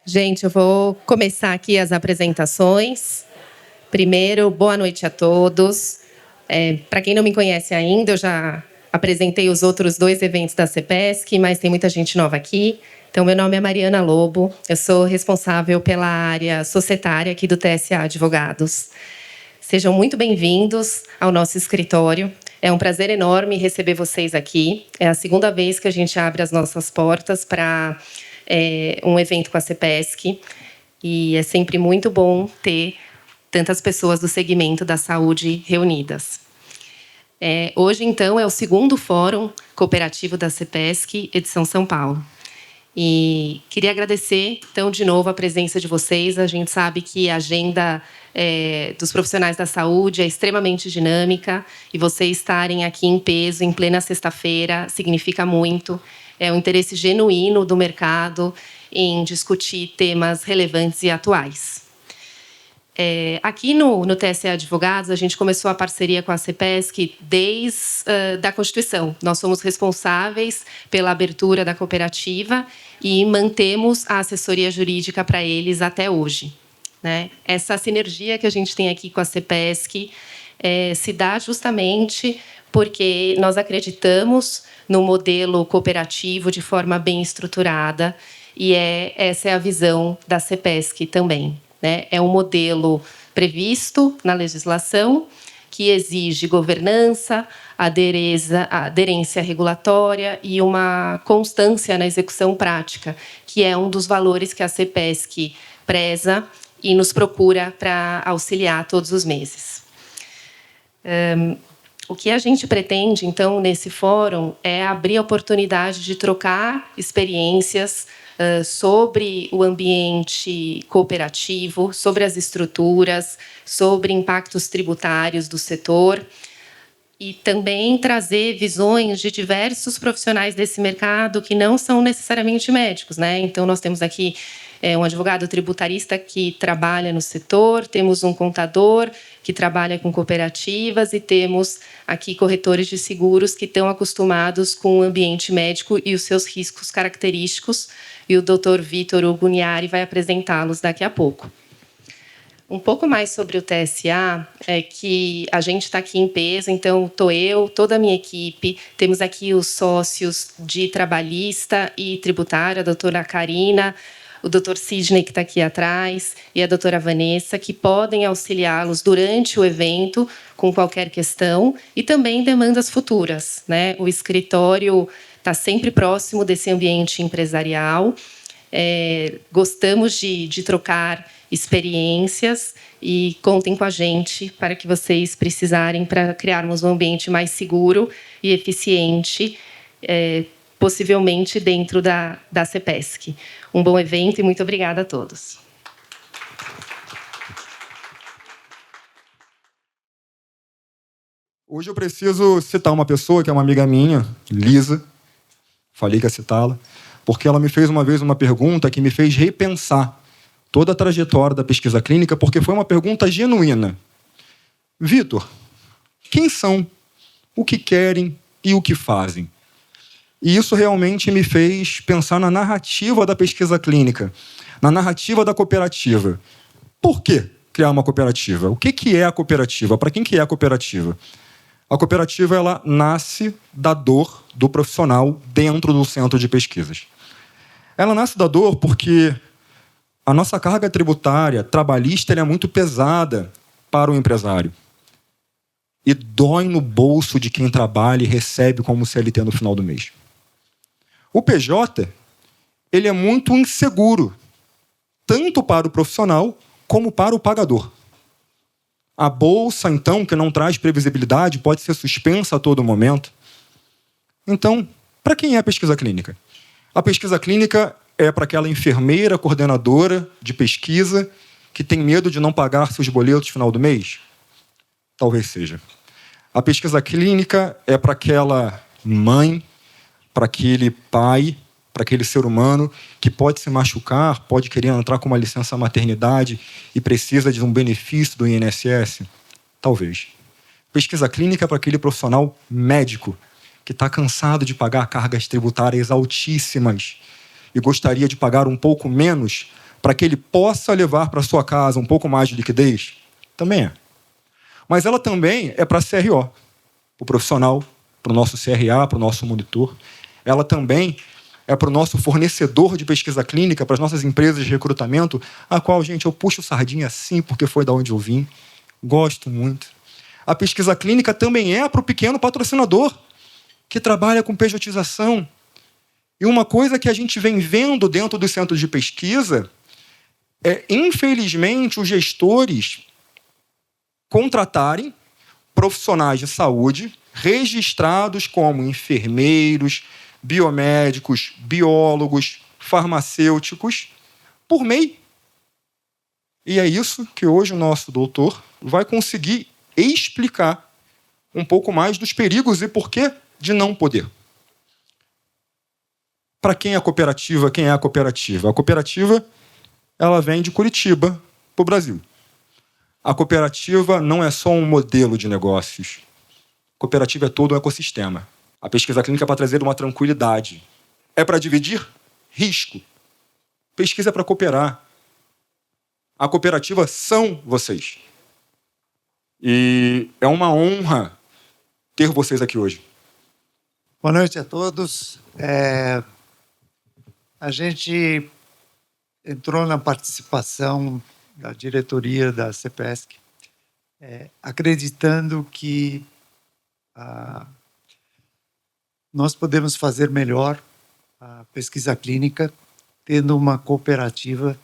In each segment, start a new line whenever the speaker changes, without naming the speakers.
Gente, eu vou começar aqui as apresentações. Primeiro, boa noite a todos. Para quem não me conhece ainda, eu já apresentei os outros 2 eventos da CPESC, mas tem muita gente nova aqui. Então, meu nome é Mariana Lobo, eu sou responsável pela área societária aqui do TSA Advogados. Sejam muito bem-vindos ao nosso escritório. É um prazer enorme receber vocês aqui. É a segunda vez que a gente abre as nossas portas para um evento com a CPESC. E é sempre muito bom ter tantas pessoas do segmento da saúde reunidas. Hoje, então, é o segundo Fórum Cooperativo da CPESC, edição São Paulo. E queria agradecer, então, de novo, a presença de vocês. A gente sabe que a agenda dos profissionais da saúde é extremamente dinâmica e vocês estarem aqui em peso, em plena sexta-feira, significa muito. É um interesse genuíno do mercado em discutir temas relevantes e atuais. Aqui no TSA Advogados, a gente começou a parceria com a CPESC desde a Constituição. Nós somos responsáveis pela abertura da cooperativa e mantemos a assessoria jurídica para eles até hoje, né? Essa sinergia que a gente tem aqui com a CPESC se dá justamente porque nós acreditamos no modelo cooperativo de forma bem estruturada e essa é a visão da CPESC também. É um modelo previsto na legislação que exige governança, aderência regulatória e uma constância na execução prática, que é um dos valores que a CPESC preza e nos procura para auxiliar todos os meses. O que a gente pretende, então, nesse fórum é abrir a oportunidade de trocar experiências sobre o ambiente cooperativo, sobre as estruturas, sobre impactos tributários do setor e também trazer visões de diversos profissionais desse mercado que não são necessariamente médicos, né? Então, nós temos aqui um advogado tributarista que trabalha no setor, temos um contador que trabalha com cooperativas e temos aqui corretores de seguros que estão acostumados com o ambiente médico e os seus riscos característicos, e o Dr. Vitor Ugugnari vai apresentá-los daqui a pouco. Um pouco mais sobre o TSA é que a gente está aqui em peso, então estou eu, toda a minha equipe, temos aqui os sócios de trabalhista e tributário, a doutora Karina, o doutor Sidney, que está aqui atrás, e a doutora Vanessa, que podem auxiliá-los durante o evento com qualquer questão e também demandas futuras, né? O escritório está sempre próximo desse ambiente empresarial. Gostamos de trocar experiências e contem com a gente para que vocês precisarem para criarmos um ambiente mais seguro e eficiente, possivelmente dentro da CPESC. Um bom evento e muito obrigada a todos.
Hoje eu preciso citar uma pessoa que é uma amiga minha, Lisa, falei que ia citá-la, porque ela me fez uma vez uma pergunta que me fez repensar toda a trajetória da pesquisa clínica, porque foi uma pergunta genuína. Vitor, quem são, o que querem e o que fazem? E isso realmente me fez pensar na narrativa da pesquisa clínica, na narrativa da cooperativa. Por que criar uma cooperativa? O que é a cooperativa? Para quem que é a cooperativa? A cooperativa ela nasce da dor do profissional dentro do centro de pesquisas. Ela nasce da dor porque a nossa carga tributária, trabalhista, é muito pesada para o empresário. E dói no bolso de quem trabalha e recebe como CLT no final do mês. O PJ, ele é muito inseguro, tanto para o profissional como para o pagador. A bolsa, então, que não traz previsibilidade, pode ser suspensa a todo momento. Então, para quem é a pesquisa clínica? A pesquisa clínica é para aquela enfermeira coordenadora de pesquisa que tem medo de não pagar seus boletos no final do mês? Talvez seja. A pesquisa clínica é para aquela mãe, para aquele pai, para aquele ser humano que pode se machucar, pode querer entrar com uma licença maternidade e precisa de um benefício do INSS? Talvez. Pesquisa clínica é para aquele profissional médico que está cansado de pagar cargas tributárias altíssimas e gostaria de pagar um pouco menos para que ele possa levar para sua casa um pouco mais de liquidez? Também é. Mas ela também é para a CRO, para o profissional, para o nosso CRA, para o nosso monitor. Ela também é para o nosso fornecedor de pesquisa clínica, para as nossas empresas de recrutamento, a qual, gente, eu puxo sardinha assim, porque foi da onde eu vim. Gosto muito. A pesquisa clínica também é para o pequeno patrocinador, que trabalha com pejotização. E uma coisa que a gente vem vendo dentro dos centros de pesquisa é, infelizmente, os gestores contratarem profissionais de saúde registrados como enfermeiros, biomédicos, biólogos, farmacêuticos, por MEI. E é isso que hoje o nosso doutor vai conseguir explicar um pouco mais dos perigos e porquê de não poder. Para quem é a cooperativa? Quem é a cooperativa? A cooperativa, ela vem de Curitiba para o Brasil. A cooperativa não é só um modelo de negócios. A cooperativa é todo um ecossistema. A pesquisa clínica é para trazer uma tranquilidade. É para dividir risco. Pesquisa é para cooperar. A cooperativa são vocês. E é uma honra ter vocês aqui hoje.
Boa noite a todos. A gente entrou na participação da diretoria da CPESC, acreditando que nós podemos fazer melhor a pesquisa clínica tendo uma cooperativa.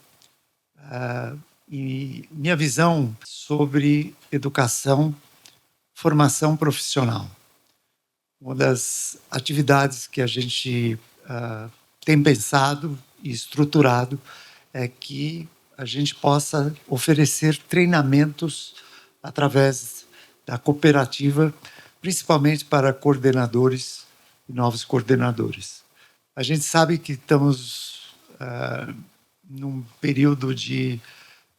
E minha visão sobre educação, formação profissional. Uma das atividades que a gente tem pensado e estruturado é que a gente possa oferecer treinamentos através da cooperativa, principalmente para coordenadores e novos coordenadores. A gente sabe que estamos num período de,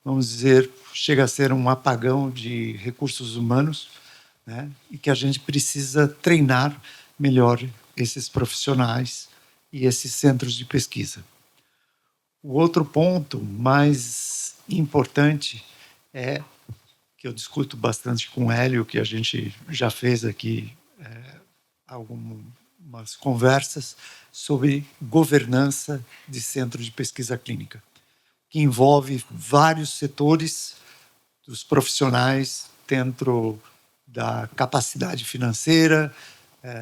vamos dizer, chega a ser um apagão de recursos humanos, né? E que a gente precisa treinar melhor esses profissionais e esses centros de pesquisa. O outro ponto mais importante é que eu discuto bastante com o Hélio, que a gente já fez aqui algumas conversas sobre governança de centro de pesquisa clínica, que envolve vários setores dos profissionais dentro da capacidade financeira,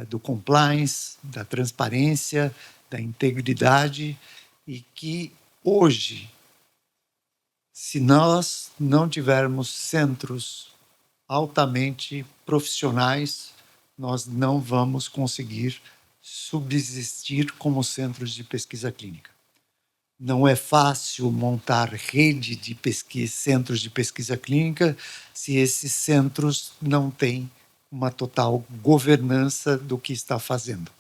do compliance, da transparência, da integridade, e que hoje, se nós não tivermos centros altamente profissionais, nós não vamos conseguir subsistir como centros de pesquisa clínica. Não é fácil montar rede de pesquisa, centros de pesquisa clínica, se esses centros não têm uma total governança do que está fazendo.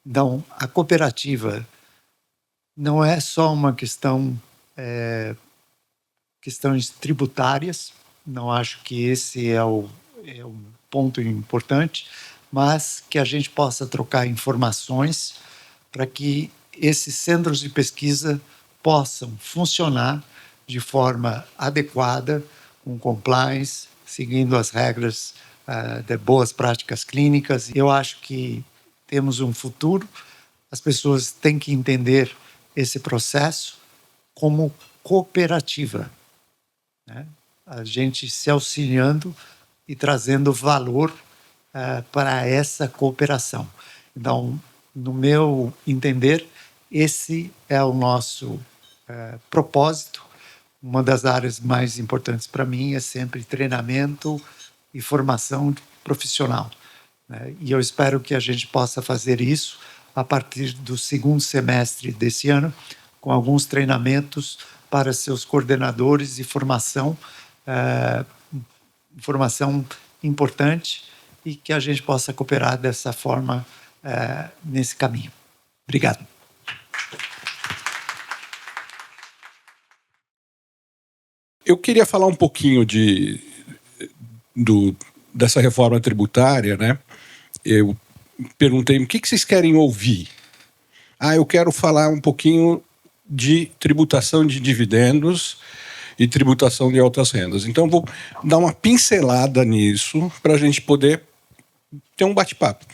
Então, a cooperativa não é só uma questões tributárias, não acho que esse é um ponto importante, mas que a gente possa trocar informações para que esses centros de pesquisa possam funcionar de forma adequada, com compliance, seguindo as regras de boas práticas clínicas. Eu acho que temos um futuro, as pessoas têm que entender esse processo como cooperativa, né? A gente se auxiliando e trazendo valor para essa cooperação. Então, no meu entender, esse é o nosso propósito. Uma das áreas mais importantes para mim é sempre treinamento e formação profissional, né? E eu espero que a gente possa fazer isso a partir do segundo semestre desse ano, com alguns treinamentos para seus coordenadores e formação importante, e que a gente possa cooperar dessa forma nesse caminho. Obrigado.
Eu queria falar um pouquinho dessa reforma tributária, né? Eu perguntei o que vocês querem ouvir. Eu quero falar um pouquinho de tributação de dividendos e tributação de altas rendas. Então, vou dar uma pincelada nisso para a gente poder ter um bate-papo.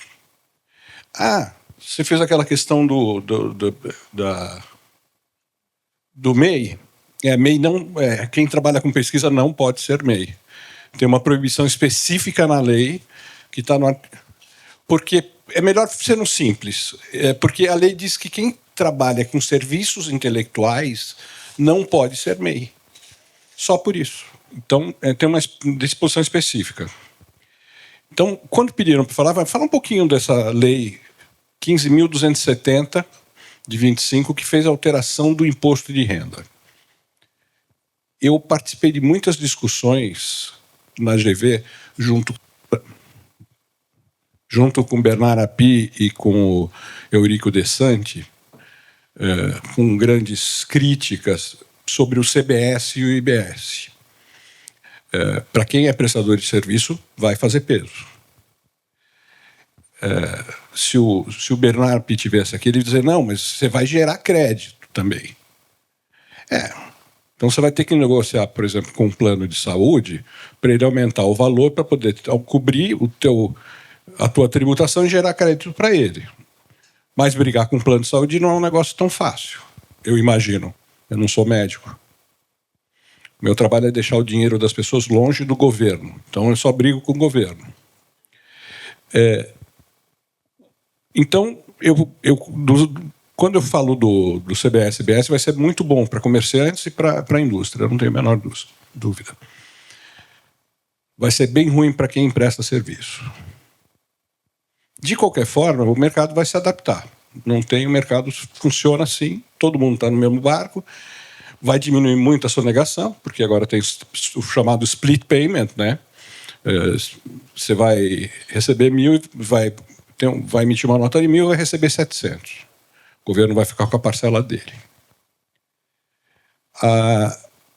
Você fez aquela questão do MEI. MEI não, quem trabalha com pesquisa não pode ser MEI. Tem uma proibição específica na lei que está no... Porque é melhor sendo simples. Porque a lei diz que quem trabalha com serviços intelectuais não pode ser MEI. Só por isso. Então, tem uma disposição específica. Então, quando pediram para falar, vai falar um pouquinho dessa lei 15.270, de 25, que fez a alteração do imposto de renda. Eu participei de muitas discussões na GV, junto com Bernard Api e com o Eurico De Santi, com grandes críticas sobre o CBS e o IBS. Para quem é prestador de serviço, vai fazer peso. Se o Bernard Api tivesse aqui, ele ia dizer, não, mas você vai gerar crédito também. Então você vai ter que negociar, por exemplo, com um plano de saúde para ele aumentar o valor para poder cobrir a tua tributação e gerar crédito para ele. Mas brigar com um plano de saúde não é um negócio tão fácil, eu imagino. Eu não sou médico. Meu trabalho é deixar o dinheiro das pessoas longe do governo. Então eu só brigo com o governo. Então, quando eu falo do CBS, IBS vai ser muito bom para comerciantes e para a indústria, não tenho a menor dúvida. Vai ser bem ruim para quem empresta serviço. De qualquer forma, o mercado vai se adaptar. Não tem, o mercado funciona assim, todo mundo está no mesmo barco, vai diminuir muito a sonegação, porque agora tem o chamado split payment, né? Você vai receber 1.000, vai emitir uma nota de 1.000 e vai receber 700. O governo vai ficar com a parcela dele.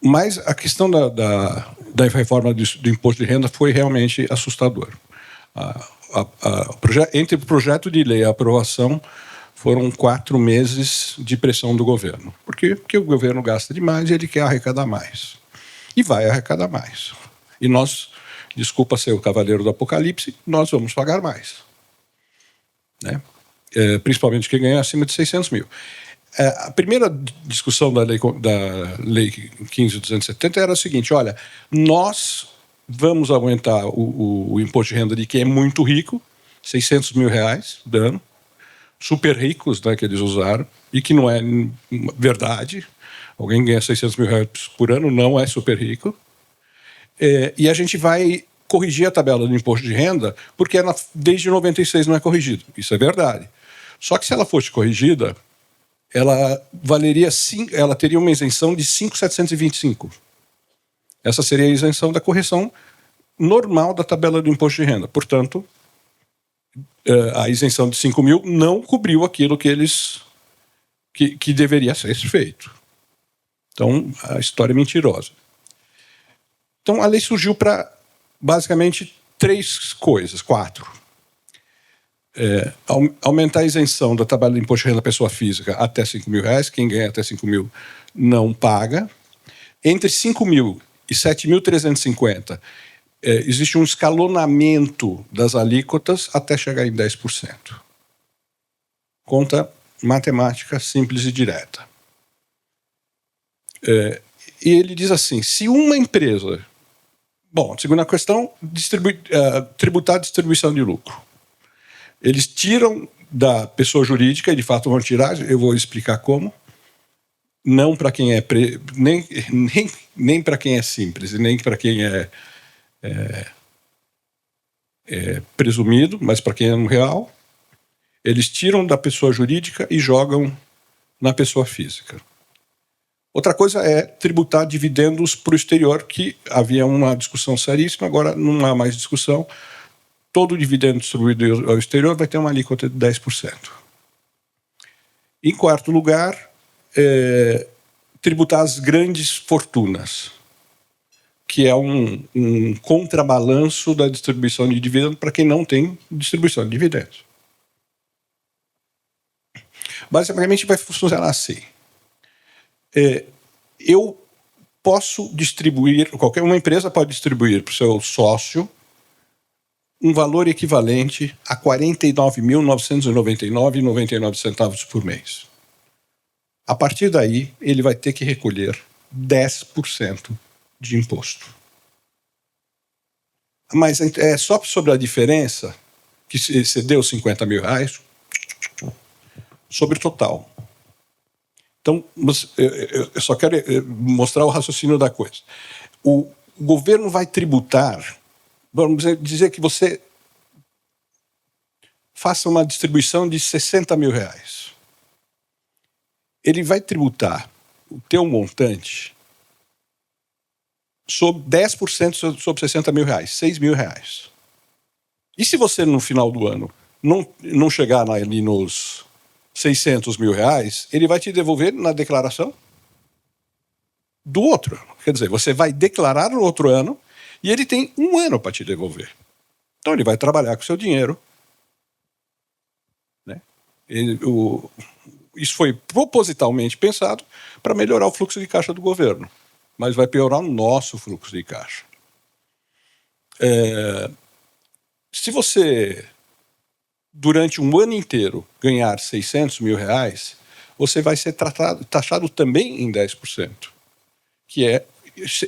Mas a questão da reforma do imposto de renda foi realmente assustadora. Entre o projeto de lei e a aprovação foram 4 meses de pressão do governo. Porque o governo gasta demais e ele quer arrecadar mais. E vai arrecadar mais. E nós, desculpa ser o cavaleiro do apocalipse, nós vamos pagar mais. Né? Principalmente quem ganha acima de 600 mil. A primeira discussão da lei 15.270 era a seguinte, olha, nós vamos aumentar o imposto de renda de quem é muito rico, 600 mil reais de ano, super ricos, né, que eles usaram, e que não é verdade. Alguém ganha 600 mil reais por ano, não é super rico. E a gente vai corrigir a tabela do imposto de renda, porque ela, desde 96 não é corrigida. Isso é verdade. Só que se ela fosse corrigida, ela teria uma isenção de 5.725. Essa seria a isenção da correção normal da tabela do imposto de renda. Portanto, a isenção de 5 mil não cobriu aquilo que deveria ser feito. Então, a história é mentirosa. Então, a lei surgiu para, basicamente, 4. Aumentar a isenção da tabela do imposto de renda da pessoa física até 5 mil reais. Quem ganha até 5 mil não paga. Entre 5 mil e 7.350, existe um escalonamento das alíquotas até chegar em 10%. Conta matemática simples e direta. E ele diz assim, se uma empresa... Bom, segunda questão, tributar a distribuição de lucro. Eles tiram da pessoa jurídica, e de fato vão tirar, eu vou explicar como, não para quem é... nem para quem é simples, e nem para quem é presumido, mas para quem é no real, eles tiram da pessoa jurídica e jogam na pessoa física. Outra coisa é tributar dividendos para o exterior, que havia uma discussão seríssima, agora não há mais discussão. Todo dividendo distribuído ao exterior vai ter uma alíquota de 10%. Em quarto lugar, tributar as grandes fortunas, que é um contrabalanço da distribuição de dividendos para quem não tem distribuição de dividendos. Basicamente vai funcionar assim. eu posso distribuir, qualquer uma empresa pode distribuir para o seu sócio um valor equivalente a R$ 49.999,99 por mês. A partir daí, ele vai ter que recolher 10% de imposto. Mas é só sobre a diferença que você deu R$ 50 mil sobre o total. Então, eu só quero mostrar o raciocínio da coisa. O governo vai tributar, vamos dizer que você faça uma distribuição de R$ 60 mil. Ele vai tributar o teu montante sobre 10% sobre R$ 60 mil, R$ 6 mil. E se você, no final do ano, não chegar ali nos R$ 600 mil, ele vai te devolver na declaração do outro ano. Quer dizer, você vai declarar no outro ano e ele tem um ano para te devolver. Então ele vai trabalhar com o seu dinheiro. Né? Isso foi propositalmente pensado para melhorar o fluxo de caixa do governo, mas vai piorar o nosso fluxo de caixa. Se você, durante um ano inteiro, ganhar R$ 600 mil, você vai ser taxado também em 10%, que é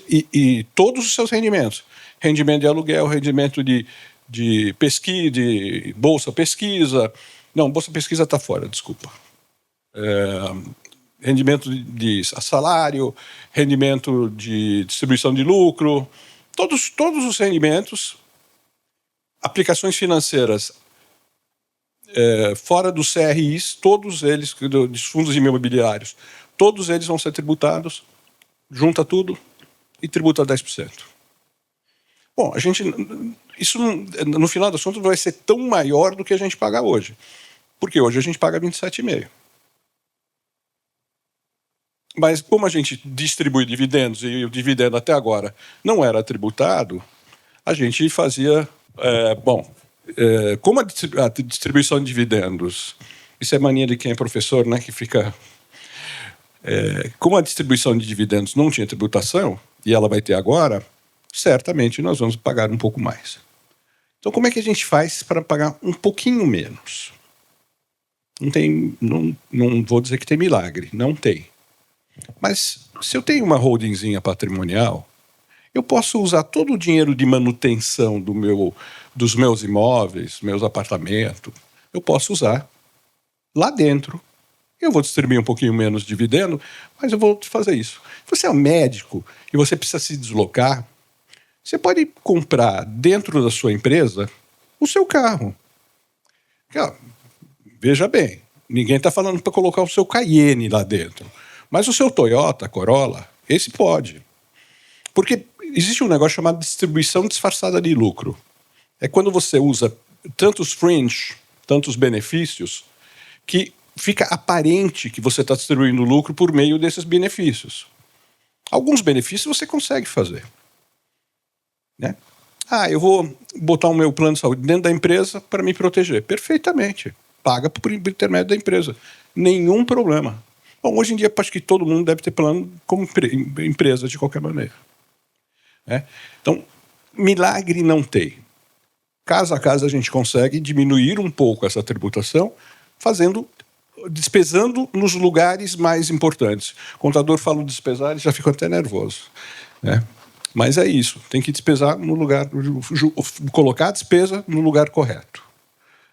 e todos os seus rendimentos. Rendimento de aluguel, rendimento de pesquisa, de bolsa pesquisa. Não, bolsa pesquisa está fora, desculpa. Rendimento de salário, rendimento de distribuição de lucro, todos os rendimentos, aplicações financeiras fora dos CRIs, todos eles, dos fundos imobiliários, todos eles vão ser tributados, junta tudo e tributa 10%. Bom, isso no final das contas vai ser tão maior do que a gente paga hoje, porque hoje a gente paga 27,5%. Mas como a gente distribui dividendos e o dividendo até agora não era tributado, a gente fazia... como a distribuição de dividendos... Isso é mania de quem é professor, né, que fica... como a distribuição de dividendos não tinha tributação, e ela vai ter agora, certamente nós vamos pagar um pouco mais. Então, como é que a gente faz para pagar um pouquinho menos? Não vou dizer que tem milagre, não tem. Mas se eu tenho uma holdingzinha patrimonial, eu posso usar todo o dinheiro de manutenção dos meus imóveis, meus apartamentos, eu posso usar lá dentro. Eu vou distribuir um pouquinho menos de dividendo, mas eu vou fazer isso. Se você é um médico e você precisa se deslocar, você pode comprar dentro da sua empresa o seu carro. Veja bem, ninguém está falando para colocar o seu Cayenne lá dentro. Mas o seu Toyota Corolla, esse pode. Porque existe um negócio chamado distribuição disfarçada de lucro. É quando você usa tantos fringe, tantos benefícios, que fica aparente que você está distribuindo lucro por meio desses benefícios. Alguns benefícios você consegue fazer. Né? Eu vou botar o meu plano de saúde dentro da empresa para me proteger. Perfeitamente. Paga por intermédio da empresa. Nenhum problema. Bom, hoje em dia, acho que todo mundo deve ter plano como empresa, de qualquer maneira. Né? Então, milagre não tem. Caso a caso, a gente consegue diminuir um pouco essa tributação, despesando nos lugares mais importantes. O contador fala despesar e já fica até nervoso. Né? Mas é isso, tem que despesar no lugar, colocar a despesa no lugar correto.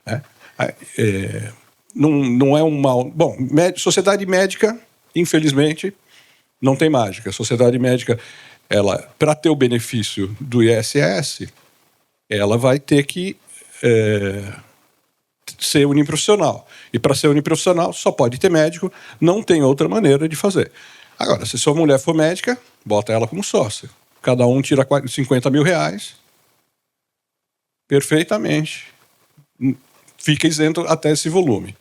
Né? Não é um mal... Bom, sociedade médica, infelizmente, não tem mágica. Sociedade médica, para ter o benefício do ISS, ela vai ter que ser uniprofissional. E para ser uniprofissional, só pode ter médico, não tem outra maneira de fazer. Agora, se sua mulher for médica, bota ela como sócia. Cada um tira R$50 mil, perfeitamente. Fica isento até esse volume.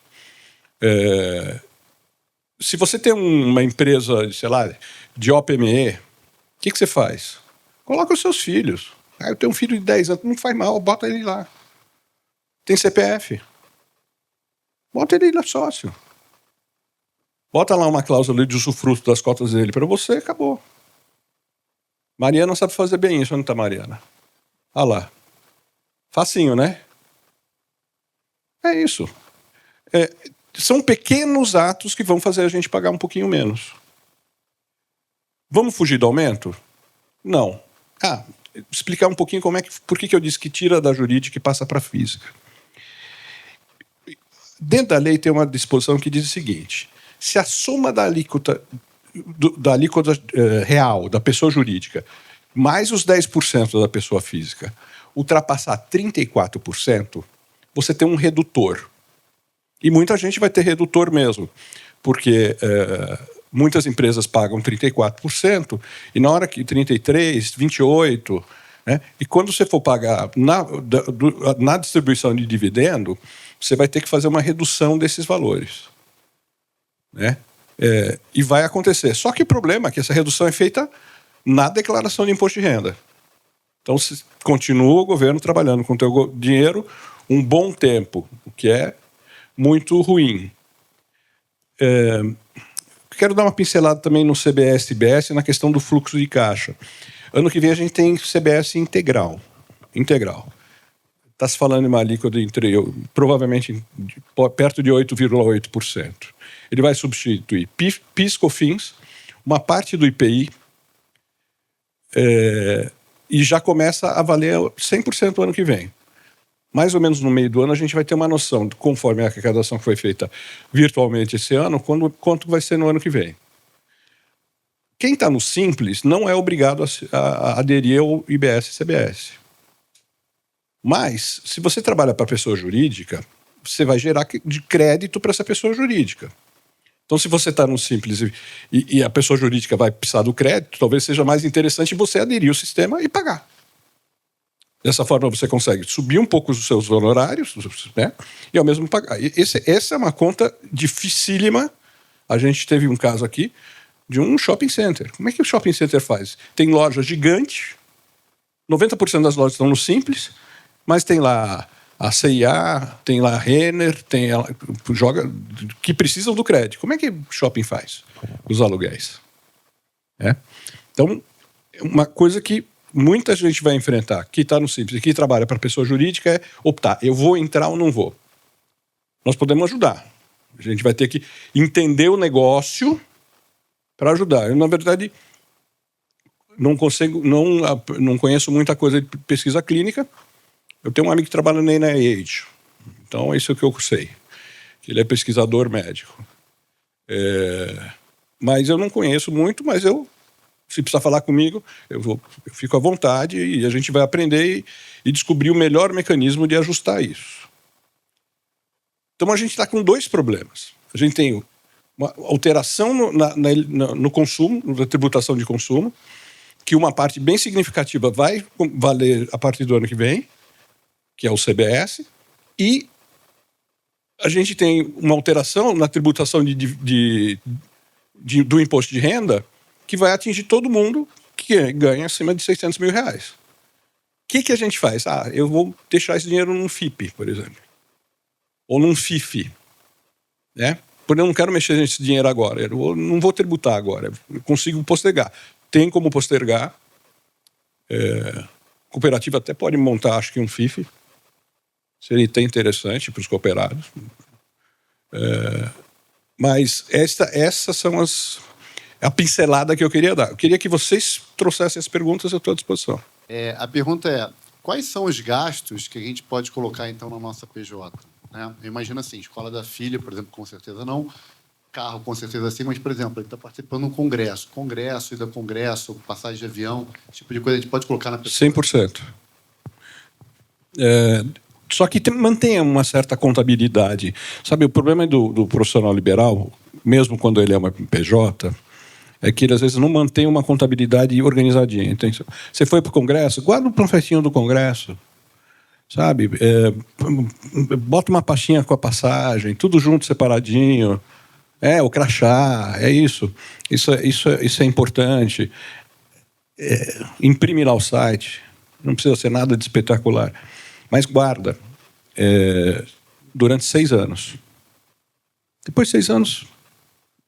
Se você tem uma empresa, sei lá, de OPME, o que você faz? Coloca os seus filhos. Eu tenho um filho de 10 anos, não faz mal, bota ele lá. Tem CPF. Bota ele lá sócio. Bota lá uma cláusula de usufruto das cotas dele para você, acabou. Mariana sabe fazer bem isso, onde está Mariana? Olha lá. Facinho, né? É isso. São pequenos atos que vão fazer a gente pagar um pouquinho menos. Vamos fugir do aumento? Não. Explicar um pouquinho por que eu disse que tira da jurídica e passa para a física. Dentro da lei tem uma disposição que diz o seguinte: se a soma da alíquota real da pessoa jurídica mais os 10% da pessoa física ultrapassar 34%, você tem um redutor. E muita gente vai ter redutor mesmo, porque muitas empresas pagam 34%, e na hora que 33%, 28%, né? E quando você for pagar na distribuição de dividendo, você vai ter que fazer uma redução desses valores. Né? E vai acontecer. Só que o problema é que essa redução é feita na declaração de imposto de renda. Então, continua o governo trabalhando com o teu dinheiro um bom tempo, o que é muito ruim. Quero dar uma pincelada também no CBS e IBS na questão do fluxo de caixa. Ano que vem a gente tem CBS integral. Está se falando em uma alíquota provavelmente perto de 8,8%. Ele vai substituir PIS, COFINS, uma parte do IPI, e já começa a valer 100% ano que vem. Mais ou menos no meio do ano a gente vai ter uma noção, conforme a arrecadação que foi feita virtualmente esse ano, quanto vai ser no ano que vem. Quem está no Simples não é obrigado a aderir ao IBS e CBS. Mas, se você trabalha para pessoa jurídica, você vai gerar de crédito para essa pessoa jurídica. Então, se você está no Simples e a pessoa jurídica vai precisar do crédito, talvez seja mais interessante você aderir ao sistema e pagar. Dessa forma, você consegue subir um pouco os seus honorários, né? E ao mesmo pagar. Essa é uma conta dificílima. A gente teve um caso aqui de um shopping center. Como é que o shopping center faz? Tem loja gigante, 90% das lojas estão no Simples, mas tem lá a CIA, tem lá a Renner, que precisam do crédito. Como é que o shopping faz os aluguéis? Então, uma coisa que muita gente vai enfrentar, que está no Simples e que trabalha para pessoa jurídica, é optar, eu vou entrar ou não vou. Nós podemos ajudar. A gente vai ter que entender o negócio para ajudar. Eu, na verdade, não conheço muita coisa de pesquisa clínica. Eu tenho um amigo que trabalha na NIH, então é isso que eu sei. Ele é pesquisador médico. Mas eu não conheço muito, mas se precisar falar comigo, eu fico à vontade e a gente vai aprender e descobrir o melhor mecanismo de ajustar isso. Então a gente está com dois problemas. A gente tem uma alteração no consumo, na tributação de consumo, que uma parte bem significativa vai valer a partir do ano que vem, que é o CBS, e a gente tem uma alteração na tributação do imposto de renda que vai atingir todo mundo que ganha acima de R$600 mil. O que a gente faz? Eu vou deixar esse dinheiro num FIP, por exemplo, ou num FIFI, né? Porque eu não quero mexer nesse dinheiro agora, eu não vou tributar agora, eu consigo postergar. Tem como postergar. A cooperativa até pode montar, acho que um FIFI, seria até interessante para os cooperados. Mas essas são a pincelada que eu queria dar. Eu queria que vocês trouxessem as perguntas à tua disposição.
A pergunta é, quais são os gastos que a gente pode colocar, então, na nossa PJ? Né? Eu imagino assim, escola da filha, por exemplo, com certeza não. Carro, com certeza sim. Mas, por exemplo, ele está participando de um congresso. Ida congresso, passagem de avião, esse tipo de coisa a gente pode colocar na PJ?
100%. Só que mantenha uma certa contabilidade. Sabe, o problema do profissional liberal, mesmo quando ele é uma PJ, é que ele às vezes não mantém uma contabilidade organizadinha. Então, você foi para o congresso, guarda um panfletinho do congresso, sabe? Bota uma pastinha com a passagem, tudo junto, separadinho. O crachá, é isso. Isso é importante. Imprime lá o site. Não precisa ser nada de espetacular. Mas guarda durante 6 anos. Depois de 6 anos,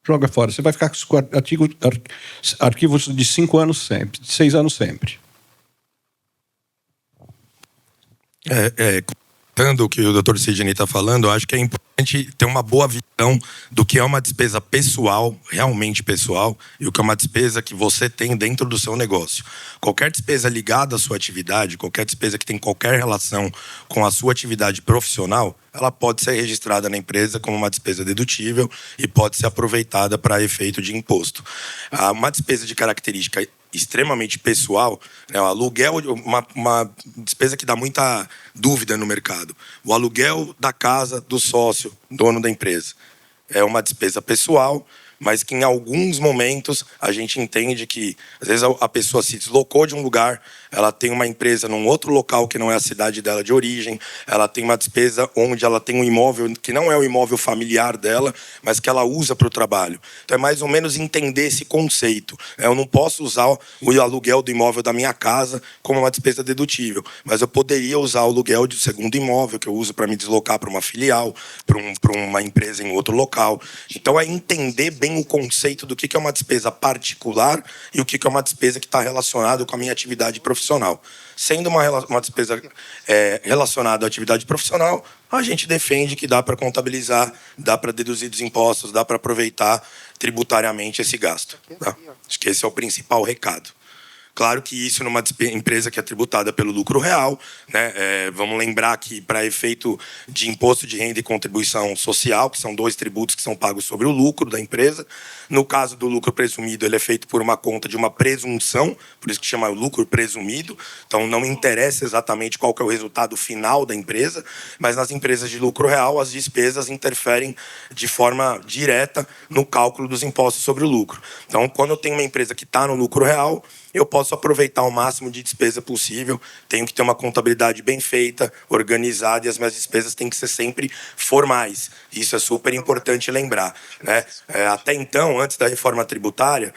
Joga fora. Você vai ficar com arquivos de 5 anos sempre, de 6 anos sempre.
Comentando o que o Dr. Sidney está falando, eu acho que é importante ter uma boa visão do que é uma despesa pessoal, realmente pessoal, e o que é uma despesa que você tem dentro do seu negócio. Qualquer despesa ligada à sua atividade, qualquer despesa que tem qualquer relação com a sua atividade profissional, ela pode ser registrada na empresa como uma despesa dedutível e pode ser aproveitada para efeito de imposto. Uma despesa de característica extremamente pessoal, né? O aluguel, uma despesa que dá muita dúvida no mercado. O aluguel da casa do sócio, dono da empresa. É uma despesa pessoal, mas que em alguns momentos a gente entende que, às vezes, a pessoa se deslocou de um lugar, ela tem uma empresa num outro local que não é a cidade dela de origem, ela tem uma despesa onde ela tem um imóvel que não é o imóvel familiar dela, mas que ela usa para o trabalho. Então é mais ou menos entender esse conceito. Eu não posso usar o aluguel do imóvel da minha casa como uma despesa dedutível, mas eu poderia usar o aluguel do segundo imóvel que eu uso para me deslocar para uma filial, para uma empresa em outro local. Então é entender bem o conceito do que é uma despesa particular e o que é uma despesa que está relacionada com a minha atividade profissional. Sendo uma despesa relacionada à atividade profissional, a gente defende que dá para contabilizar, dá para deduzir dos impostos, dá para aproveitar tributariamente esse gasto. Tá? Acho que esse é o principal recado. Claro que isso numa empresa que é tributada pelo lucro real, né? Vamos lembrar que para efeito de imposto de renda e contribuição social, que são 2 tributos que são pagos sobre o lucro da empresa, no caso do lucro presumido, ele é feito por uma conta de uma presunção, por isso que chama lucro presumido, então não interessa exatamente qual que é o resultado final da empresa, mas nas empresas de lucro real as despesas interferem de forma direta no cálculo dos impostos sobre o lucro. Então, quando eu tenho uma empresa que está no lucro real, eu posso aproveitar o máximo de despesa possível, tenho que ter uma contabilidade bem feita, organizada, e as minhas despesas têm que ser sempre formais. Isso é super importante lembrar, né? Até então, antes da reforma tributária,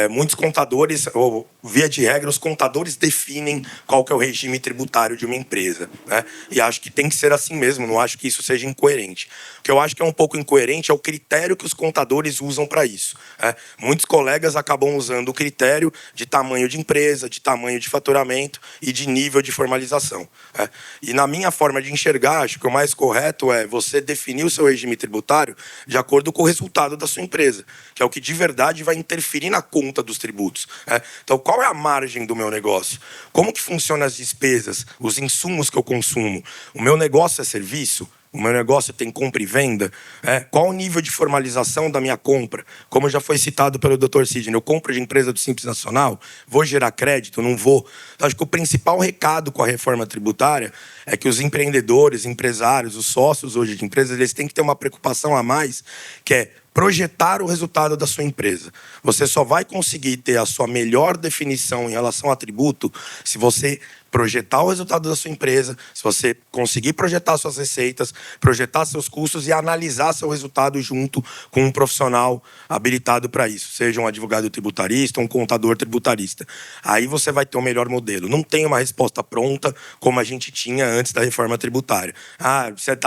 muitos contadores, ou via de regra, os contadores definem qual que é o regime tributário de uma empresa, né? E acho que tem que ser assim mesmo, não acho que isso seja incoerente. O que eu acho que é um pouco incoerente é o critério que os contadores usam para isso, né? Muitos colegas acabam usando o critério de tamanho de empresa, de tamanho de faturamento e de nível de formalização, né? E na minha forma de enxergar, acho que o mais correto é você definir o seu regime tributário de acordo com o resultado da sua empresa, que é o que de verdade vai interferir na conta dos tributos, né? Então, qual é a margem do meu negócio? Como que funcionam as despesas, os insumos que eu consumo? O meu negócio é serviço? O meu negócio tem compra e venda? Qual o nível de formalização da minha compra? Como já foi citado pelo Dr. Sidney, eu compro de empresa do Simples Nacional? Vou gerar crédito? Não vou? Então, acho que o principal recado com a reforma tributária é que os empreendedores, empresários, os sócios hoje de empresas, eles têm que ter uma preocupação a mais, que é projetar o resultado da sua empresa. Você só vai conseguir ter a sua melhor definição em relação a tributo se você projetar o resultado da sua empresa, se você conseguir projetar suas receitas, projetar seus custos e analisar seu resultado junto com um profissional habilitado para isso, seja um advogado tributarista, um contador tributarista. Aí você vai ter o melhor modelo. Não tem uma resposta pronta como a gente tinha antes da reforma tributária. Você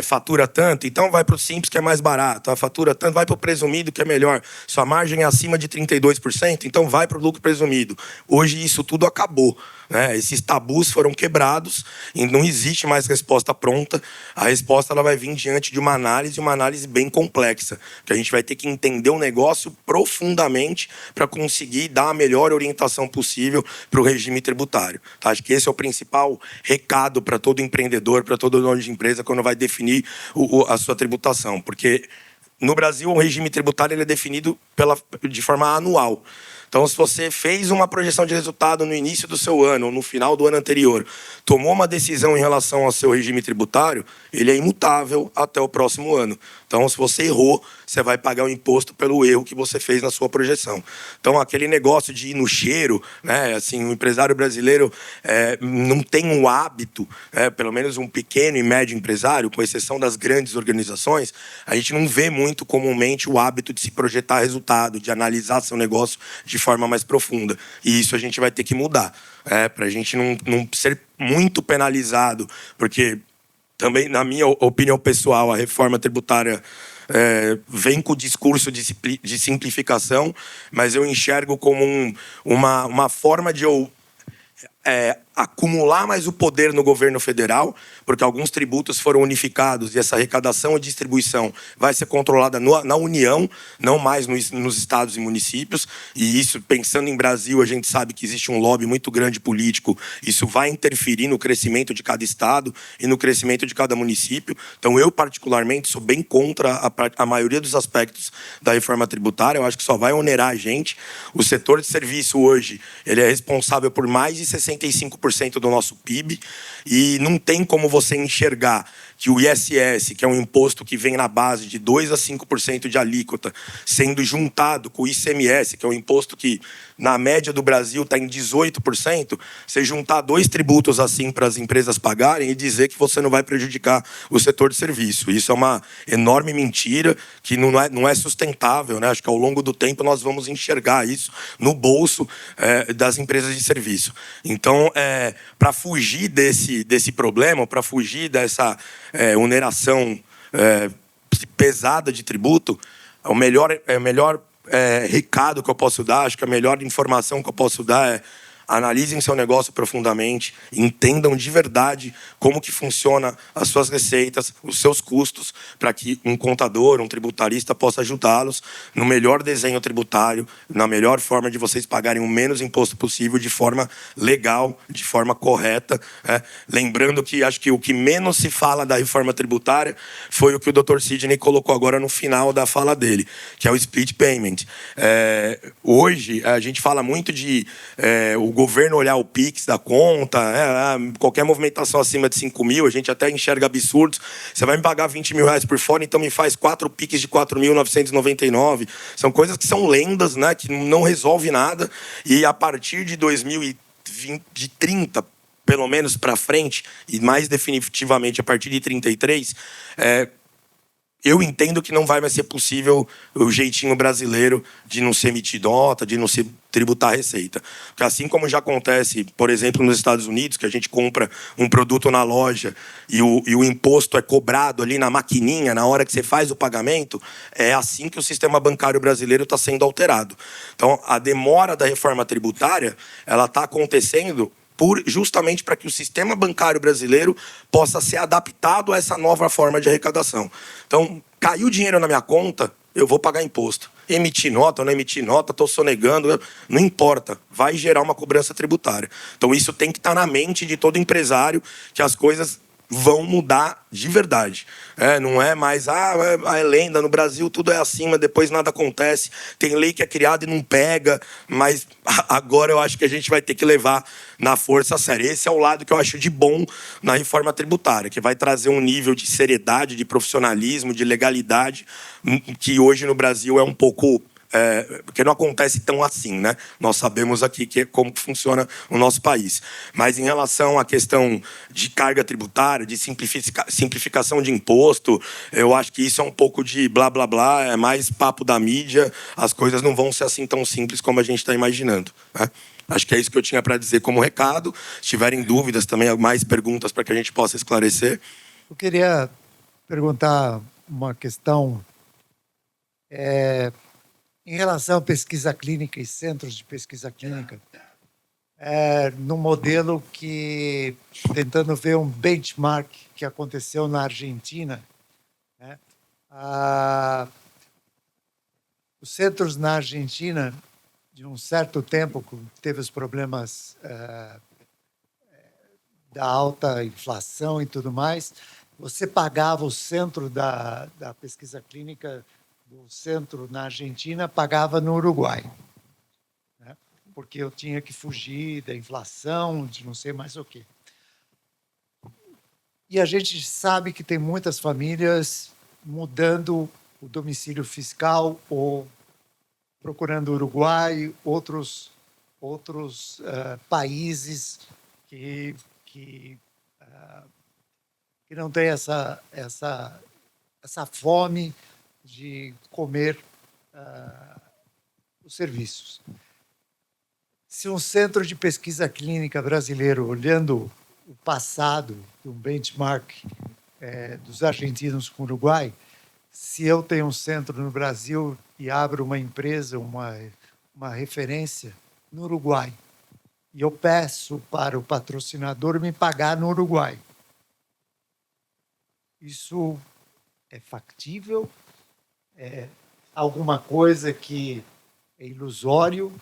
fatura tanto, então vai para o Simples que é mais barato. Fatura tanto, vai para o presumido que é melhor. Sua margem é acima de 32%, então vai para o lucro presumido. Hoje isso tudo acabou, né? Esses tabus foram quebrados e não existe mais resposta pronta. A resposta ela vai vir diante de uma análise bem complexa, que a gente vai ter que entender o negócio profundamente para conseguir dar a melhor orientação possível para o regime tributário. Tá? Acho que esse é o principal recado para todo empreendedor, para todo dono de empresa, quando vai definir a sua tributação. Porque no Brasil o regime tributário ele é definido de forma anual. Então, se você fez uma projeção de resultado no início do seu ano ou no final do ano anterior, tomou uma decisão em relação ao seu regime tributário, ele é imutável até o próximo ano. Então, se você errou, você vai pagar o imposto pelo erro que você fez na sua projeção. Então, aquele negócio de ir no cheiro, né? Assim, o empresário brasileiro não tem o hábito, pelo menos um pequeno e médio empresário, com exceção das grandes organizações, a gente não vê muito comumente o hábito de se projetar resultado, de analisar seu negócio de forma mais profunda. E isso a gente vai ter que mudar, para a gente não ser muito penalizado, porque também, na minha opinião pessoal, a reforma tributária vem com o discurso de simplificação, mas eu enxergo como uma forma de eu acumular mais o poder no governo federal, porque alguns tributos foram unificados e essa arrecadação e distribuição vai ser controlada na União, não mais nos estados e municípios. E isso, pensando em Brasil, a gente sabe que existe um lobby muito grande político. Isso vai interferir no crescimento de cada estado e no crescimento de cada município. Então, eu, particularmente, sou bem contra a maioria dos aspectos da reforma tributária. Eu acho que só vai onerar a gente. O setor de serviço hoje, ele é responsável por mais de 65% do nosso PIB, e não tem como você enxergar que o ISS, que é um imposto que vem na base de 2% a 5% de alíquota, sendo juntado com o ICMS, que é um imposto que, na média do Brasil, está em 18%, você juntar dois tributos assim para as empresas pagarem e dizer que você não vai prejudicar o setor de serviço. Isso é uma enorme mentira que não é sustentável, né? Acho que ao longo do tempo nós vamos enxergar isso no bolso das empresas de serviço. Então, para fugir desse problema, para fugir dessa oneração pesada de tributo, o melhor recado que eu posso dar, acho que a melhor informação que eu posso dar é: analisem seu negócio profundamente, entendam de verdade como que funciona as suas receitas, os seus custos, para que um contador, um tributarista possa ajudá-los no melhor desenho tributário, na melhor forma de vocês pagarem o menos imposto possível, de forma legal, de forma correta. Lembrando que acho que o que menos se fala da reforma tributária foi o que o Dr. Sidney colocou agora no final da fala dele, que é o split payment. Hoje, a gente fala muito de o governo olhar o Pix da conta, qualquer movimentação acima de 5 mil, a gente até enxerga absurdos. Você vai me pagar 20 mil reais por fora, então me faz 4 Pix de 4.999. São coisas que são lendas, né, que não resolve nada. E a partir de 2030, pelo menos para frente, e mais definitivamente a partir de 33, eu entendo que não vai mais ser possível o jeitinho brasileiro de não se emitir nota, de não se tributar a receita. Porque assim como já acontece, por exemplo, nos Estados Unidos, que a gente compra um produto na loja e o imposto é cobrado ali na maquininha, na hora que você faz o pagamento, é assim que o sistema bancário brasileiro está sendo alterado. Então, a demora da reforma tributária, ela está acontecendo justamente para que o sistema bancário brasileiro possa ser adaptado a essa nova forma de arrecadação. Então, caiu dinheiro na minha conta, eu vou pagar imposto. Emitir nota ou não emitir nota, estou sonegando, não importa, vai gerar uma cobrança tributária. Então, isso tem que estar na mente de todo empresário, que as coisas vão mudar de verdade. Não é mais, é lenda, no Brasil tudo é assim, mas depois nada acontece. Tem lei que é criada e não pega, mas agora eu acho que a gente vai ter que levar na força a sério. Esse é o lado que eu acho de bom na reforma tributária, que vai trazer um nível de seriedade, de profissionalismo, de legalidade, que hoje no Brasil é um pouco... porque não acontece tão assim, né? Nós sabemos aqui como funciona o nosso país. Mas em relação à questão de carga tributária, de simplificação de imposto, eu acho que isso é um pouco de blá, blá, blá, é mais papo da mídia, as coisas não vão ser assim tão simples como a gente está imaginando, né? Acho que é isso que eu tinha para dizer como recado. Se tiverem dúvidas também, mais perguntas para que a gente possa esclarecer.
Eu queria perguntar uma questão... Em relação à pesquisa clínica e centros de pesquisa clínica, no modelo que, tentando ver um benchmark que aconteceu na Argentina, né, os centros na Argentina, de um certo tempo, teve os problemas da alta inflação e tudo mais, você pagava o centro da pesquisa clínica do centro na Argentina, pagava no Uruguai, né? Porque eu tinha que fugir da inflação, de não sei mais o quê. E a gente sabe que tem muitas famílias mudando o domicílio fiscal ou procurando Uruguai, outros países que não têm essa fome de comer os serviços. Se um centro de pesquisa clínica brasileiro, olhando o passado, um benchmark dos argentinos com o Uruguai, se eu tenho um centro no Brasil e abro uma empresa, uma referência no Uruguai, e eu peço para o patrocinador me pagar no Uruguai, isso é factível? É alguma coisa que é ilusório?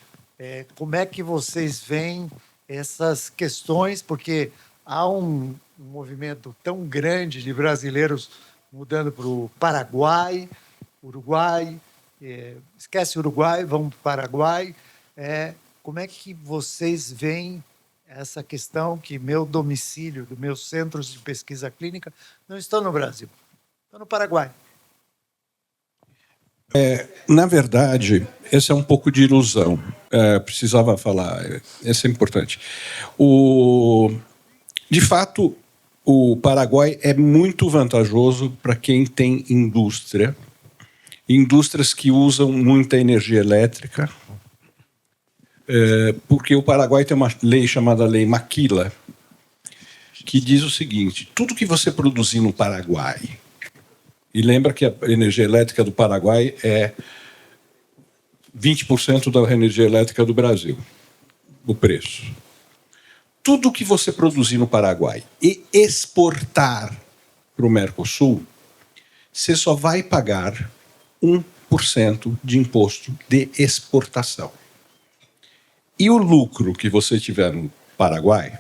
Como é que vocês veem essas questões? Porque há um movimento tão grande de brasileiros mudando para o Paraguai, Uruguai, esquece Uruguai, vamos para o Paraguai. Como é que vocês veem essa questão que meu domicílio, dos meus centros de pesquisa clínica, não estão no Brasil, estão no Paraguai?
Na verdade, esse é um pouco de ilusão. Precisava falar, isso é importante. De fato, o Paraguai é muito vantajoso para quem tem indústrias que usam muita energia elétrica, porque o Paraguai tem uma lei chamada Lei Maquila, que diz o seguinte: tudo que você produzir no Paraguai, e lembra que a energia elétrica do Paraguai é 20% da energia elétrica do Brasil, o preço. Tudo que você produzir no Paraguai e exportar para o Mercosul, você só vai pagar 1% de imposto de exportação. E o lucro que você tiver no Paraguai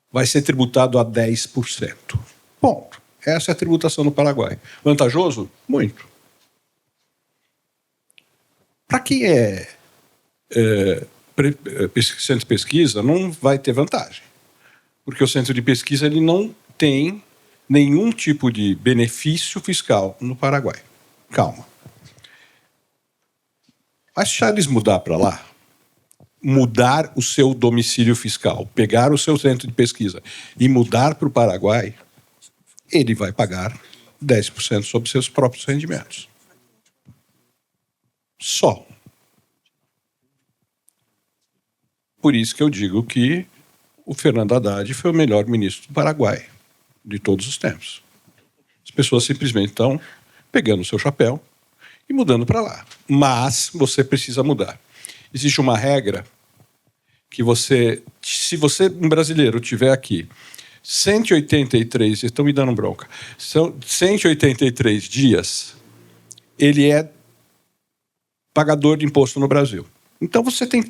vai ser tributado a 10%. Ponto. Essa é a tributação no Paraguai. Vantajoso? Muito. Para quem centro de pesquisa, não vai ter vantagem. Porque o centro de pesquisa ele não tem nenhum tipo de benefício fiscal no Paraguai. Calma. Mas se eles mudar para lá, mudar o seu domicílio fiscal, pegar o seu centro de pesquisa e mudar para o Paraguai, ele vai pagar 10% sobre seus próprios rendimentos. Só. Por isso que eu digo que o Fernando Haddad foi o melhor ministro do Paraguai de todos os tempos. As pessoas simplesmente estão pegando o seu chapéu e mudando para lá. Mas você precisa mudar. Existe uma regra que se você, um brasileiro, tiver aqui 183, estão me dando bronca, são 183 dias, ele é pagador de imposto no Brasil. Então você tem que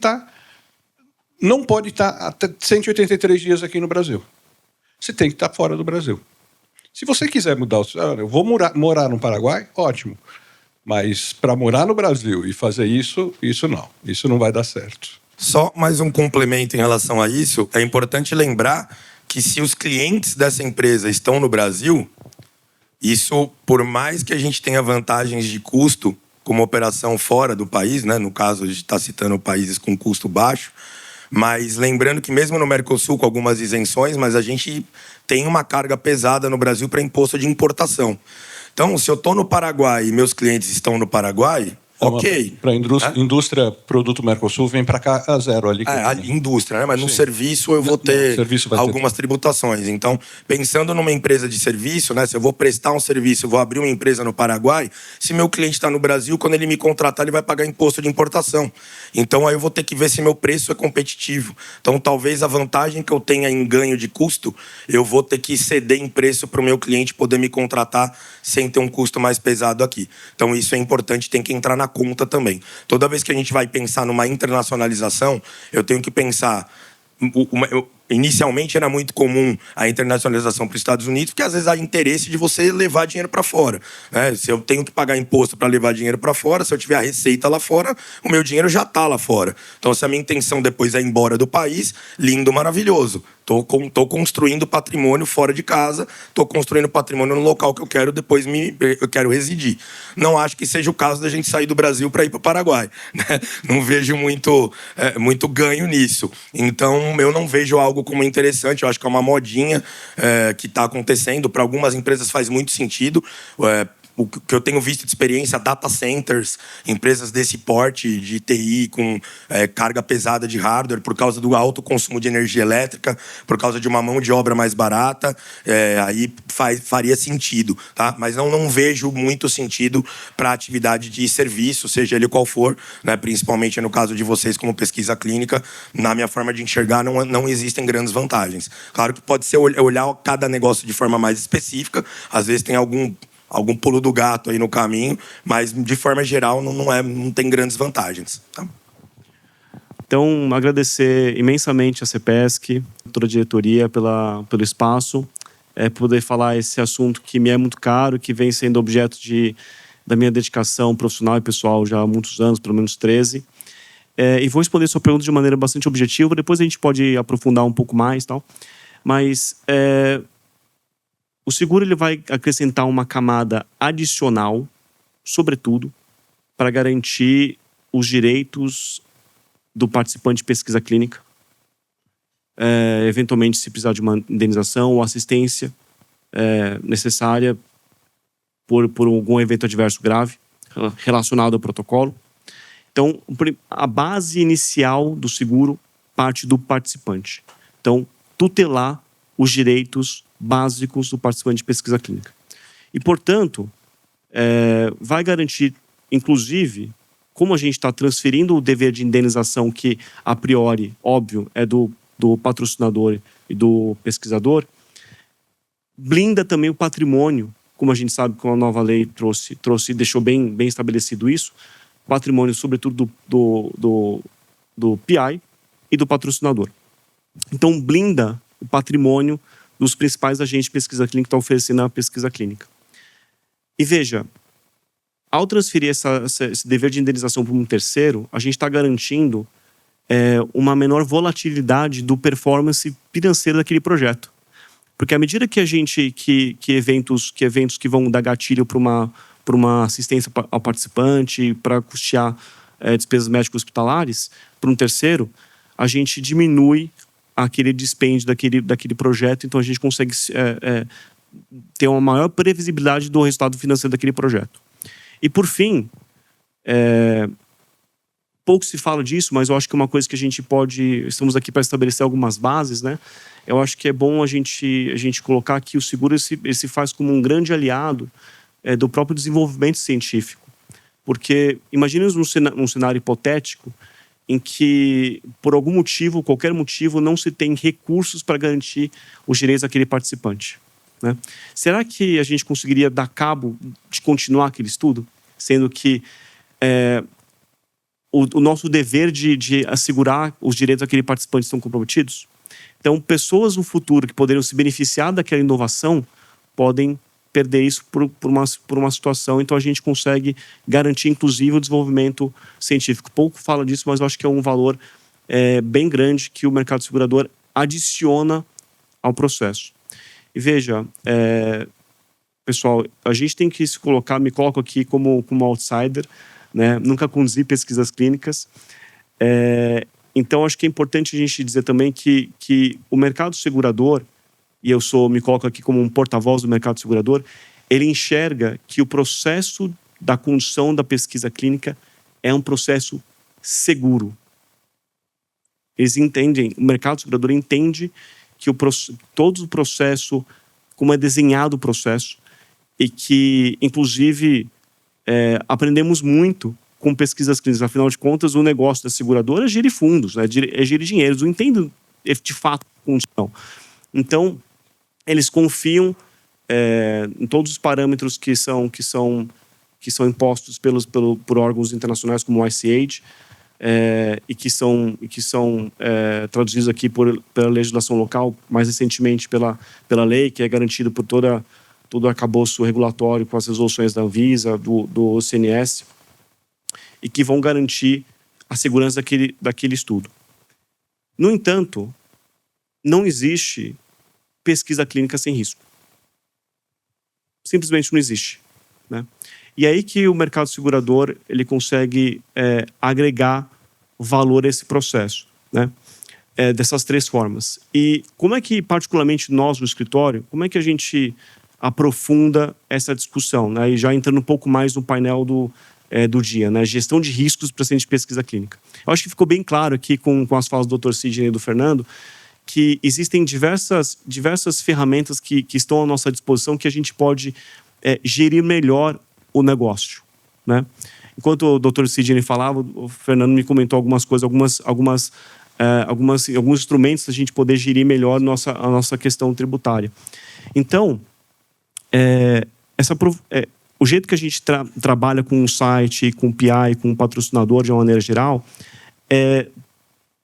não pode estar até 183 dias aqui no Brasil. Você tem que estar fora do Brasil. Se você quiser mudar, eu vou morar no Paraguai, ótimo. Mas para morar no Brasil e fazer isso não vai dar certo.
Só mais um complemento em relação a isso. É importante lembrar que se os clientes dessa empresa estão no Brasil, isso, por mais que a gente tenha vantagens de custo como operação fora do país, né? No caso, a gente está citando países com custo baixo, mas lembrando que mesmo no Mercosul, com algumas isenções, mas a gente tem uma carga pesada no Brasil para imposto de importação. Então, se eu estou no Paraguai e meus clientes estão no Paraguai, ok.
Para a indústria, produto Mercosul vem para cá a zero ali.
A indústria, né? Mas no serviço eu vou ter algumas tributações. Então, pensando numa empresa de serviço, né? Se eu vou prestar um serviço, eu vou abrir uma empresa no Paraguai, se meu cliente está no Brasil, quando ele me contratar, ele vai pagar imposto de importação. Então, aí eu vou ter que ver se meu preço é competitivo. Então, talvez a vantagem que eu tenha em ganho de custo, eu vou ter que ceder em preço para o meu cliente poder me contratar sem ter um custo mais pesado aqui. Então, isso é importante, tem que entrar na conta também. Toda vez que a gente vai pensar numa internacionalização, eu tenho que pensar... Inicialmente era muito comum a internacionalização para os Estados Unidos, porque às vezes há interesse de você levar dinheiro para fora, né? Se eu tenho que pagar imposto para levar dinheiro para fora, se eu tiver a receita lá fora, o meu dinheiro já está lá fora. Então, se a minha intenção depois é ir embora do país, lindo, maravilhoso. Estou construindo patrimônio fora de casa, estou construindo patrimônio no local que eu quero, depois eu quero residir. Não acho que seja o caso da gente sair do Brasil para ir para o Paraguai, né? Não vejo muito ganho nisso. Então, eu não vejo algo como interessante. Eu acho que é uma modinha que está acontecendo. Para algumas empresas faz muito sentido. o que eu tenho visto de experiência, data centers, empresas desse porte de TI com carga pesada de hardware por causa do alto consumo de energia elétrica, por causa de uma mão de obra mais barata, aí faria sentido, tá? Mas não vejo muito sentido para atividade de serviço, seja ele qual for, né? Principalmente no caso de vocês como pesquisa clínica, na minha forma de enxergar, não existem grandes vantagens. Claro que pode ser olhar cada negócio de forma mais específica, às vezes tem algum pulo do gato aí no caminho, mas de forma geral não tem grandes vantagens. Tá?
Então, agradecer imensamente a CEPESC, toda a diretoria pelo espaço, poder falar esse assunto que me é muito caro, que vem sendo objeto da minha dedicação profissional e pessoal já há muitos anos, pelo menos 13. E vou responder sua pergunta de maneira bastante objetiva, depois a gente pode aprofundar um pouco mais, tal. Mas o seguro ele vai acrescentar uma camada adicional, sobretudo, para garantir os direitos do participante de pesquisa clínica. Eventualmente, se precisar de uma indenização ou assistência necessária por algum evento adverso grave relacionado ao protocolo. Então, a base inicial do seguro parte do participante. Então, tutelar os direitos básicos do participante de pesquisa clínica. E, portanto, vai garantir, inclusive, como a gente está transferindo o dever de indenização que, a priori, óbvio, é do patrocinador e do pesquisador, blinda também o patrimônio, como a gente sabe que a nova lei trouxe e deixou bem estabelecido isso, patrimônio, sobretudo, do PI e do patrocinador. Então, blinda o patrimônio dos principais agentes de pesquisa clínica que estão oferecendo a pesquisa clínica. E veja, ao transferir esse dever de indenização para um terceiro, a gente está garantindo uma menor volatilidade do performance financeiro daquele projeto. Porque à medida que que eventos que vão dar gatilho para uma assistência ao participante, para custear despesas médicas hospitalares, para um terceiro, a gente diminui aquele dispêndio daquele projeto, então a gente consegue ter uma maior previsibilidade do resultado financeiro daquele projeto. E por fim, pouco se fala disso, mas eu acho que uma coisa que a gente estamos aqui para estabelecer algumas bases, né? Eu acho que é bom a gente colocar que o seguro se faz como um grande aliado do próprio desenvolvimento científico. Porque imaginemos um cenário hipotético em que, por algum motivo, qualquer motivo, não se tem recursos para garantir os direitos daquele participante, né? Será que a gente conseguiria dar cabo de continuar aquele estudo? Sendo que o nosso dever de assegurar os direitos daquele participante estão comprometidos? Então, pessoas no futuro que poderiam se beneficiar daquela inovação podem perder isso por uma situação. Então, a gente consegue garantir, inclusive, o desenvolvimento científico. Pouco fala disso, mas eu acho que é um valor bem grande que o mercado segurador adiciona ao processo. E veja, pessoal, a gente tem que se colocar, me coloco aqui como outsider, né? Nunca conduzi pesquisas clínicas. Então, acho que é importante a gente dizer também que o mercado segurador, e eu me coloco aqui como um porta-voz do mercado segurador, ele enxerga que o processo da condução da pesquisa clínica é um processo seguro. Eles entendem, o mercado segurador entende que todo o processo, como é desenhado o processo, e que, inclusive, aprendemos muito com pesquisas clínicas. Afinal de contas, o negócio da seguradora é gerir fundos, né? É gerir dinheiro. Eles não entendem, de fato, a condição. Então, eles confiam em todos os parâmetros que são impostos por órgãos internacionais como o ICH e que são traduzidos aqui pela legislação local, mais recentemente pela lei, que é garantido por todo o arcabouço regulatório com as resoluções da Anvisa, do OCNS, e que vão garantir a segurança daquele estudo. No entanto, não existe pesquisa clínica sem risco. Simplesmente não existe, né? E é aí que o mercado segurador ele consegue agregar valor a esse processo, né? Dessas três formas. E como é que, particularmente nós no escritório, como é que a gente aprofunda essa discussão, né? E já entrando um pouco mais no painel do dia, né? Gestão de riscos para centro de pesquisa clínica. Eu acho que ficou bem claro aqui com as falas do Dr. Sidney e do Fernando que existem diversas ferramentas que estão à nossa disposição que a gente pode gerir melhor o negócio, né? Enquanto o Dr. Sidney falava, o Fernando me comentou algumas coisas, alguns instrumentos para a gente poder gerir melhor a nossa questão tributária. Então, o jeito que a gente trabalha com o site, com o PI, com o patrocinador de uma maneira geral,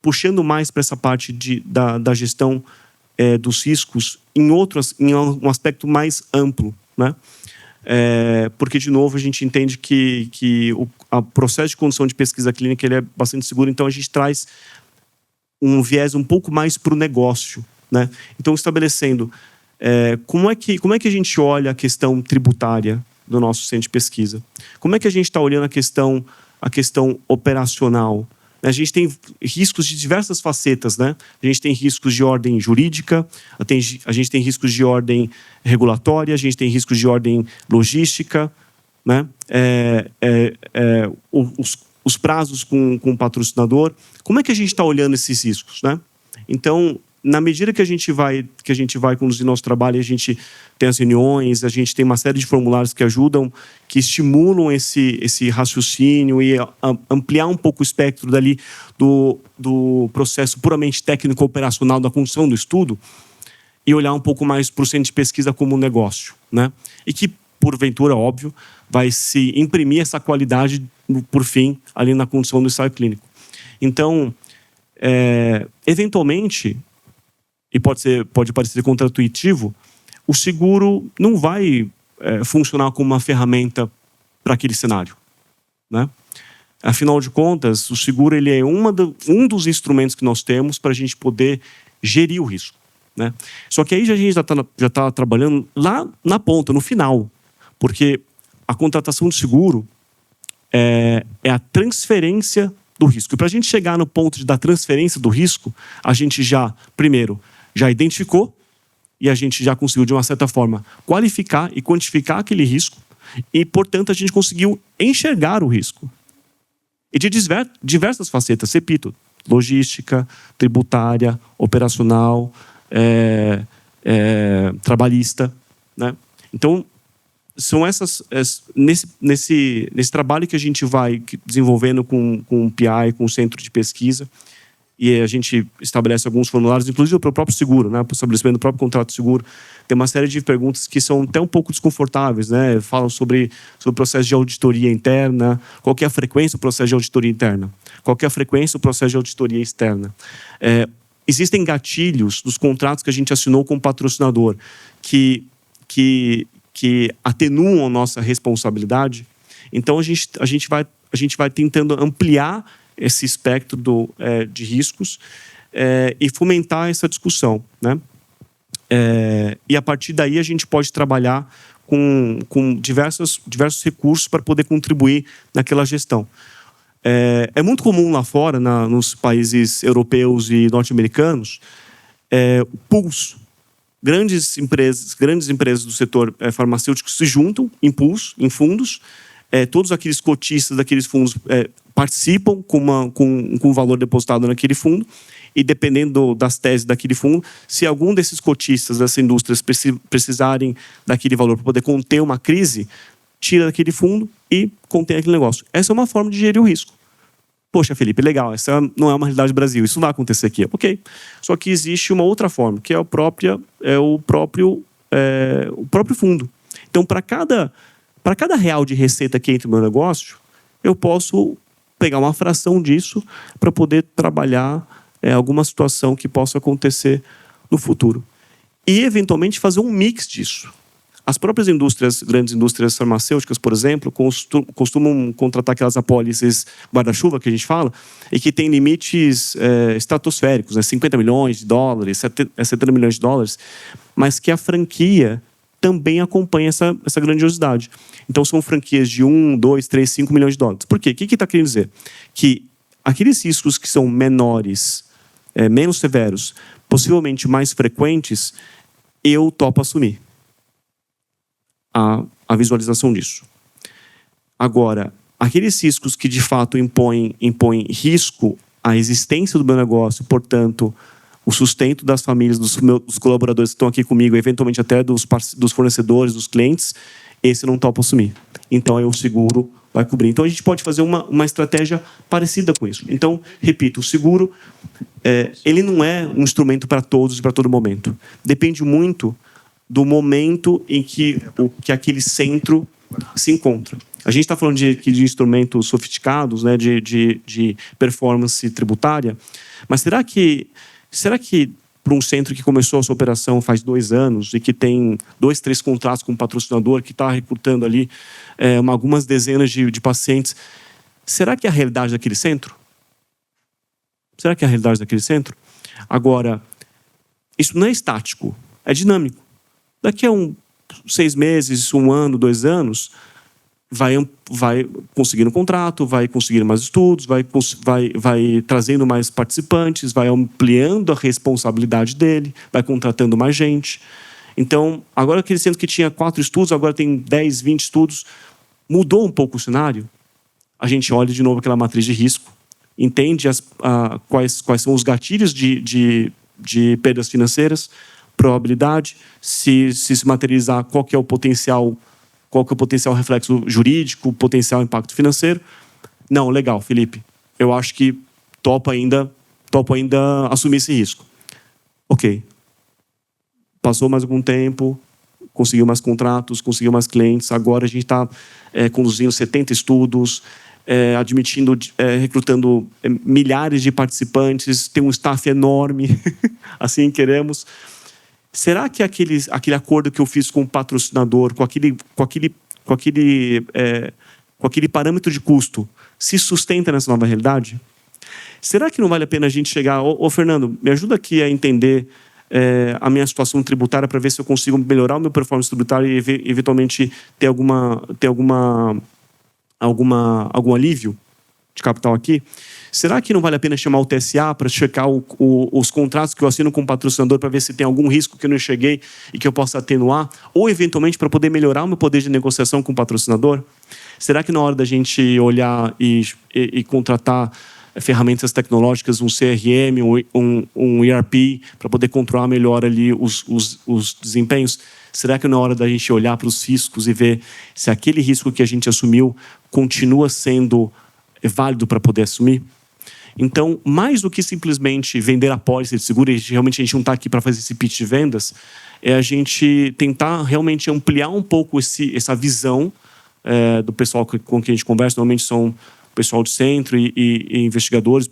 puxando mais para essa parte da gestão dos riscos em um aspecto mais amplo, né? Porque, de novo, a gente entende que o processo de condução de pesquisa clínica ele é bastante seguro, então a gente traz um viés um pouco mais para o negócio, né? Então, estabelecendo como é que a gente olha a questão tributária do nosso centro de pesquisa? Como é que a gente está olhando a questão operacional? A gente tem riscos de diversas facetas, né? A gente tem riscos de ordem jurídica, a gente tem riscos de ordem regulatória, a gente tem riscos de ordem logística, né? Os prazos com o patrocinador. Como é que a gente está olhando esses riscos, né? Então, na medida que a gente vai conduzir nosso trabalho, a gente tem as reuniões, a gente tem uma série de formulários que ajudam, que estimulam esse raciocínio e ampliar um pouco o espectro dali do processo puramente técnico-operacional da condução do estudo e olhar um pouco mais para o centro de pesquisa como um negócio, né? E que, porventura, óbvio, vai se imprimir essa qualidade, por fim, ali na condução do ensaio clínico. Então, eventualmente, e pode parecer contraintuitivo, o seguro não vai funcionar como uma ferramenta para aquele cenário, né? Afinal de contas, o seguro ele é um dos instrumentos que nós temos para a gente poder gerir o risco, né? Só que aí a gente já está trabalhando lá na ponta, no final, porque a contratação de seguro é a transferência do risco. E para a gente chegar no ponto da transferência do risco, a gente primeiro, já identificou e a gente já conseguiu, de uma certa forma, qualificar e quantificar aquele risco e, portanto, a gente conseguiu enxergar o risco. E de diversas facetas, repito, logística, tributária, operacional, trabalhista, né? Então, são nesse trabalho que a gente vai desenvolvendo com o PI, com o centro de pesquisa, e a gente estabelece alguns formulários, inclusive para o próprio seguro, né? Para o estabelecimento do próprio contrato de seguro. Tem uma série de perguntas que são até um pouco desconfortáveis, né? Falam sobre o processo de auditoria interna, qual que é a frequência do processo de auditoria interna, qual que é a frequência do processo de auditoria externa. Existem gatilhos dos contratos que a gente assinou com o patrocinador que atenuam a nossa responsabilidade. Então, a gente vai tentando ampliar esse espectro de riscos e fomentar essa discussão, né? E a partir daí a gente pode trabalhar com diversos recursos para poder contribuir naquela gestão. É muito comum lá fora, nos países europeus e norte-americanos, pools. Grandes empresas do setor farmacêutico se juntam em pools, em fundos. Todos aqueles cotistas daqueles fundos participam com o valor depositado naquele fundo, e dependendo das teses daquele fundo, se algum desses cotistas dessas indústrias precisarem daquele valor para poder conter uma crise, tira daquele fundo e contém aquele negócio. Essa é uma forma de gerir o risco. Poxa, Felipe, legal, essa não é uma realidade do Brasil, isso não vai acontecer aqui. Ok. Só que existe uma outra forma, que é o próprio fundo. Então, para cada real de receita que entra no meu negócio, eu posso pegar uma fração disso para poder trabalhar alguma situação que possa acontecer no futuro. E, eventualmente, fazer um mix disso. As próprias grandes indústrias farmacêuticas, por exemplo, costumam contratar aquelas apólices guarda-chuva que a gente fala, e que tem limites estratosféricos, né? 50 milhões de dólares, 70 milhões de dólares, mas que a franquia também acompanha essa grandiosidade. Então, são franquias de 1, 2, 3, 5 milhões de dólares. Por quê? O que está querendo dizer? Que aqueles riscos que são menores, menos severos, possivelmente mais frequentes, eu topo assumir. a visualização disso. Agora, aqueles riscos que de fato impõem risco à existência do meu negócio, portanto, o sustento das famílias, dos colaboradores que estão aqui comigo, eventualmente até dos fornecedores, dos clientes, esse eu não topo assumir. Então, o seguro vai cobrir. Então, a gente pode fazer uma estratégia parecida com isso. Então, repito, o seguro, ele não é um instrumento para todos e para todo momento. Depende muito do momento em que aquele centro se encontra. A gente está falando de instrumentos sofisticados, né, de performance tributária, mas será que para um centro que começou a sua operação faz 2 anos e que tem 2, 3 contratos com um patrocinador que está recrutando ali algumas dezenas de pacientes, será que é a realidade daquele centro? Será que é a realidade daquele centro? Agora, isso não é estático, é dinâmico. Daqui a 6 meses, 1 ano, 2 anos, vai conseguindo um contrato, vai conseguindo mais estudos, vai trazendo mais participantes, vai ampliando a responsabilidade dele, vai contratando mais gente. Então, agora aquele centro que tinha 4 estudos, agora tem 10, 20 estudos, mudou um pouco o cenário. A gente olha de novo aquela matriz de risco, entende quais são os gatilhos de perdas financeiras, probabilidade, se materializar, qual que é o potencial reflexo jurídico, potencial impacto financeiro. Não, legal, Felipe. Eu acho que topo ainda assumir esse risco. Ok. Passou mais algum tempo, conseguiu mais contratos, conseguiu mais clientes. Agora a gente está conduzindo 70 estudos, recrutando milhares de participantes, tem um staff enorme, assim queremos. Será que aquele acordo que eu fiz com o patrocinador, com aquele parâmetro de custo, se sustenta nessa nova realidade? Será que não vale a pena a gente chegar... Ô Fernando, me ajuda aqui a entender a minha situação tributária para ver se eu consigo melhorar o meu performance tributário e eventualmente ter algum alívio de capital aqui? Será que não vale a pena chamar o TSA para checar os contratos que eu assino com o patrocinador para ver se tem algum risco que eu não enxerguei e que eu possa atenuar? Ou, eventualmente, para poder melhorar o meu poder de negociação com o patrocinador? Será que na hora da gente olhar e contratar ferramentas tecnológicas, um CRM, um ERP, para poder controlar melhor ali os desempenhos, será que na hora da gente olhar para os riscos e ver se aquele risco que a gente assumiu continua sendo válido para poder assumir? Então, mais do que simplesmente vender a pólice de seguro, realmente a gente não está aqui para fazer esse pitch de vendas, é a gente tentar realmente ampliar um pouco essa visão do pessoal com quem a gente conversa. Normalmente são pessoal de centro e investigadores,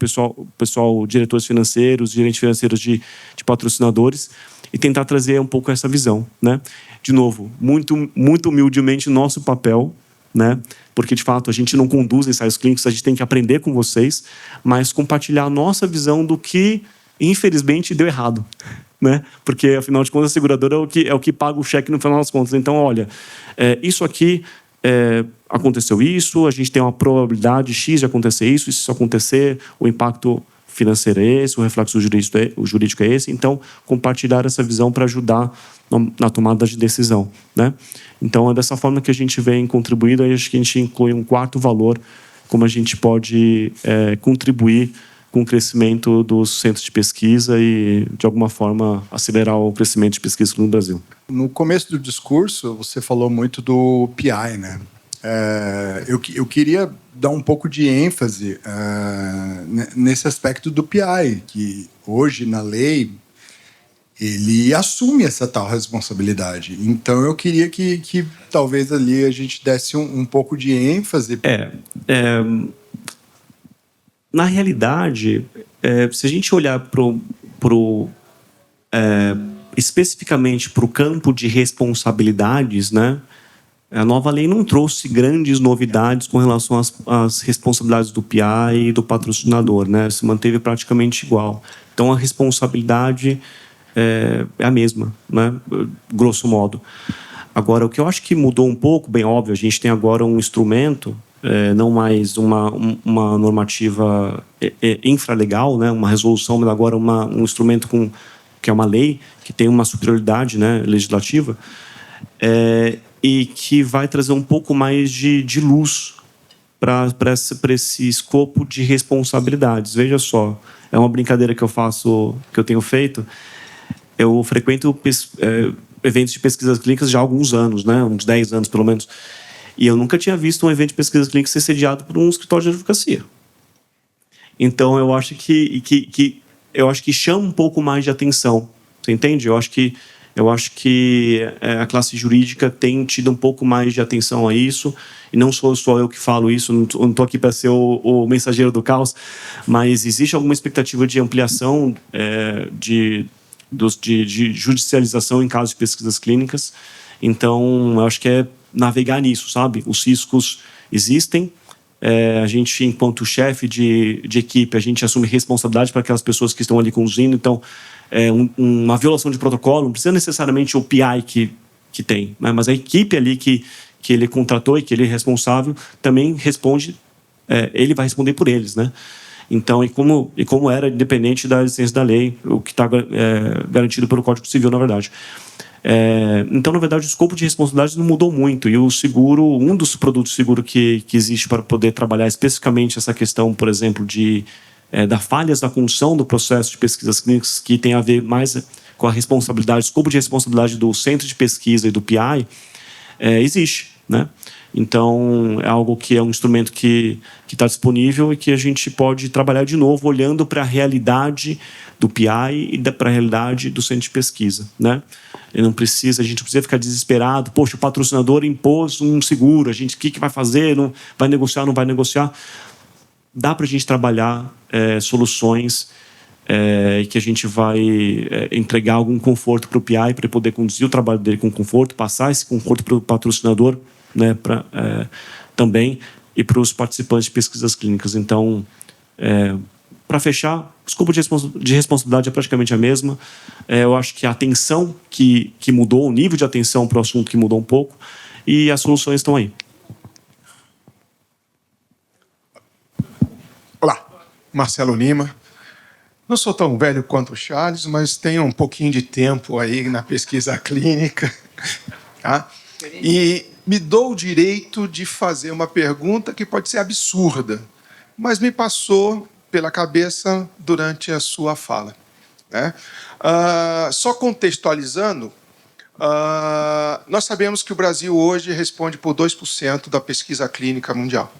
pessoal diretores financeiros, gerentes financeiros de patrocinadores, e tentar trazer um pouco essa visão, né? De novo, muito, muito humildemente, nosso papel, né? Porque, de fato, a gente não conduz ensaios clínicos, a gente tem que aprender com vocês, mas compartilhar a nossa visão do que, infelizmente, deu errado, né? Porque, afinal de contas, a seguradora é o que paga o cheque no final das contas. Então, olha, isso aqui, aconteceu isso, a gente tem uma probabilidade X de acontecer isso, e se isso acontecer, o impacto financeiro é esse, o reflexo jurídico é esse. Então, compartilhar essa visão para ajudar na tomada de decisão, né? Então, é dessa forma que a gente vem contribuindo. Aí acho que a gente inclui um 4º valor, como a gente pode contribuir com o crescimento dos centros de pesquisa e, de alguma forma, acelerar o crescimento de pesquisa no Brasil.
No começo do discurso, você falou muito do PI, né? Eu queria dar um pouco de ênfase nesse aspecto do PI, que hoje, na lei, ele assume essa tal responsabilidade. Então, eu queria que talvez ali a gente desse um pouco de ênfase.
Na realidade, se a gente olhar especificamente para o campo de responsabilidades, né, a nova lei não trouxe grandes novidades com relação às responsabilidades do PI e do patrocinador, né? Se manteve praticamente igual. Então, a responsabilidade é a mesma, né? Grosso modo. Agora, o que eu acho que mudou um pouco, bem óbvio, a gente tem agora um instrumento, não mais uma normativa infralegal, né? Uma resolução, mas agora um instrumento que é uma lei, que tem uma superioridade, né, legislativa. e que vai trazer um pouco mais de luz para esse escopo de responsabilidades. Veja só, é uma brincadeira que eu tenho feito. Eu frequento eventos de pesquisas clínicas já há alguns anos, né? Uns 10 anos pelo menos. E eu nunca tinha visto um evento de pesquisas clínicas ser sediado por um escritório de advocacia. Então eu acho que chama um pouco mais de atenção. Você entende? Eu acho que a classe jurídica tem tido um pouco mais de atenção a isso, e não sou só eu que falo isso, não estou aqui para ser o mensageiro do caos, mas existe alguma expectativa de ampliação de judicialização em casos de pesquisas clínicas. Então, eu acho que é navegar nisso, sabe? Os riscos existem, a gente, enquanto chefe de equipe, a gente assume responsabilidade para aquelas pessoas que estão ali conduzindo. Então, uma violação de protocolo, não precisa necessariamente o PI que tem, né? Mas a equipe ali que ele contratou e que ele é responsável também responde, ele vai responder por eles, né? Então, e como era independente da licença da lei, o que está garantido pelo Código Civil, na verdade. Então, na verdade, o escopo de responsabilidade não mudou muito, e o seguro, um dos produtos de seguro que existe para poder trabalhar especificamente essa questão, por exemplo, da falhas da condução do processo de pesquisas clínicas, que tem a ver mais com a responsabilidade, o escopo de responsabilidade do centro de pesquisa e do PI, existe, né? Então, é algo que é um instrumento que está disponível e que a gente pode trabalhar de novo, olhando para a realidade do PI e para a realidade do centro de pesquisa, né? A gente não precisa ficar desesperado. Poxa, o patrocinador impôs um seguro, o que vai fazer? Não vai negociar, não vai negociar? Dá para a gente trabalhar soluções e que a gente vai entregar algum conforto para o PI, para poder conduzir o trabalho dele com conforto, passar esse conforto para o patrocinador, né, também, e para os participantes de pesquisas clínicas. Então, para fechar, o escopo de responsabilidade é praticamente a mesma. Eu acho que a atenção que mudou, o nível de atenção para o assunto que mudou um pouco, e as soluções estão aí.
Olá, Marcelo Lima. Não sou tão velho quanto o Charles, mas tenho um pouquinho de tempo aí na pesquisa clínica, tá? E me dou o direito de fazer uma pergunta que pode ser absurda, mas me passou pela cabeça durante a sua fala, né? Só contextualizando, nós sabemos que o Brasil hoje responde por 2% da pesquisa clínica mundial,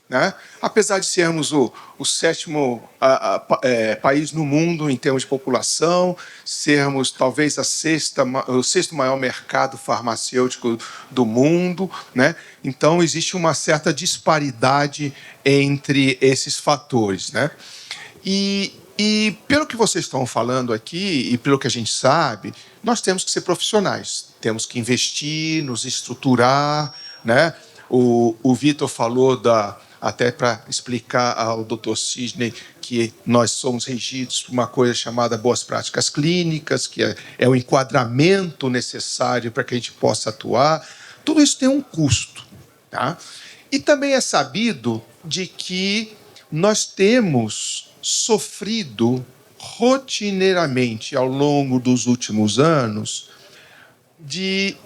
né? Apesar de sermos o 7º país no mundo em termos de população, sermos talvez o 6º maior mercado farmacêutico do mundo, né? Então existe uma certa disparidade entre esses fatores, né? E pelo que vocês estão falando aqui e pelo que a gente sabe, nós temos que ser profissionais, temos que investir, nos estruturar, né? O Vitor falou até para explicar ao Dr. Sidney que nós somos regidos por uma coisa chamada boas práticas clínicas, que é o enquadramento necessário para que a gente possa atuar. Tudo isso tem um custo, tá? E também é sabido de que nós temos sofrido rotineiramente ao longo dos últimos anos de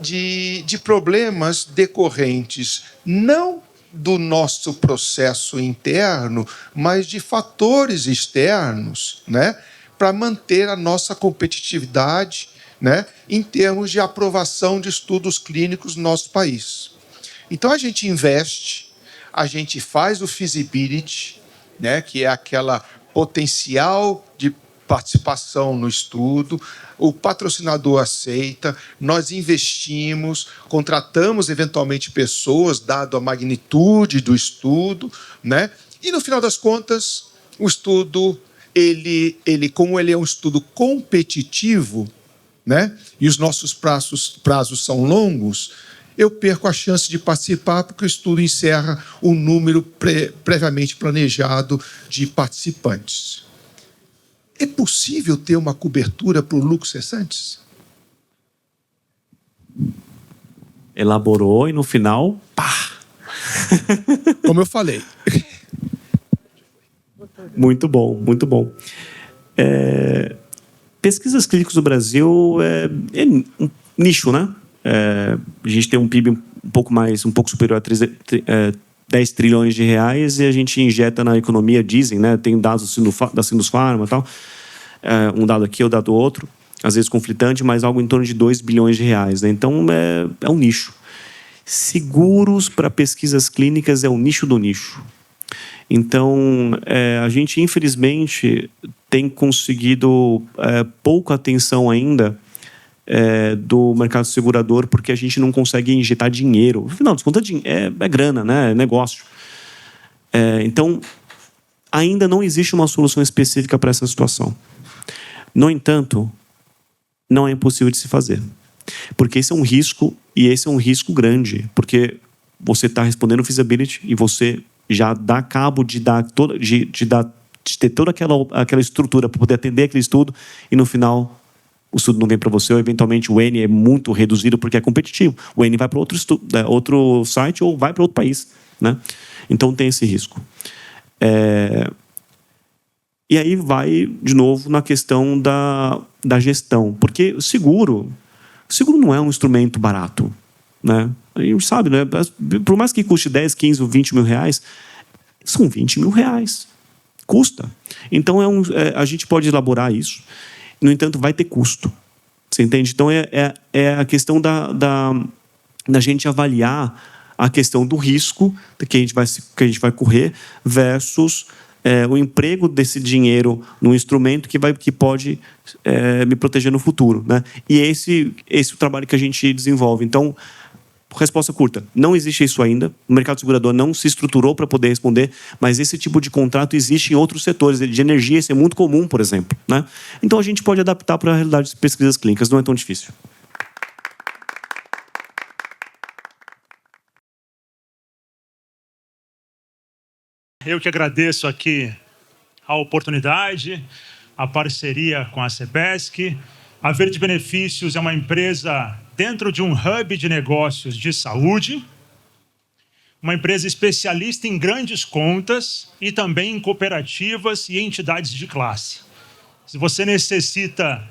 problemas decorrentes não do nosso processo interno, mas de fatores externos, né, para manter a nossa competitividade, né, em termos de aprovação de estudos clínicos no nosso país. Então a gente investe, a gente faz o feasibility, né, que é aquela potencial de participação no estudo, o patrocinador aceita, nós investimos, contratamos eventualmente pessoas, dado a magnitude do estudo, né? E no final das contas, o estudo, como ele é um estudo competitivo, né? E os nossos prazos são longos, eu perco a chance de participar porque o estudo encerra um número previamente planejado de participantes. É possível ter uma cobertura para o lucro cessantes?
Elaborou e no final, pá!
Como eu falei.
Muito bom, muito bom. Pesquisas clínicas do Brasil é um nicho, né? a gente tem um PIB um pouco superior a 10 trilhões de reais e a gente injeta na economia, dizem, né? Tem dados da Sinusfarma e tal, um dado aqui, o dado outro, às vezes conflitante, mas algo em torno de 2 bilhões de reais, né? Então, é um nicho. Seguros para pesquisas clínicas é o nicho do nicho. Então, a gente, infelizmente, tem conseguido pouca atenção ainda do mercado segurador, porque a gente não consegue injetar dinheiro. Afinal de contas, é grana, né? É negócio. Então, ainda não existe uma solução específica para essa situação. No entanto, não é impossível de se fazer. Porque esse é um risco, e esse é um risco grande, porque você está respondendo feasibility e você já dá cabo de ter toda aquela estrutura para poder atender aquele estudo, e no final o estudo não vem para você, ou eventualmente o N é muito reduzido porque é competitivo. O N vai para outro site ou vai para outro país, né? Então tem esse risco. E aí vai, de novo, na questão da gestão. Porque o seguro não é um instrumento barato, né? A gente sabe, né? Por mais que custe 10, 15 ou 20 mil reais, são 20 mil reais. Custa. Então, a gente pode elaborar isso. No entanto, vai ter custo. Você entende? Então, é a questão da gente avaliar a questão do risco que a gente vai correr versus o emprego desse dinheiro num instrumento que pode me proteger no futuro, né? E esse é o trabalho que a gente desenvolve. Então, resposta curta, não existe isso ainda. O mercado segurador não se estruturou para poder responder, mas esse tipo de contrato existe em outros setores. De energia, isso é muito comum, por exemplo, né? Então, a gente pode adaptar para a realidade de pesquisas clínicas, não é tão difícil.
Eu que agradeço aqui a oportunidade, a parceria com a CEPESC. A Verde Benefícios é uma empresa dentro de um hub de negócios de saúde, uma empresa especialista em grandes contas e também em cooperativas e entidades de classe. Se você necessita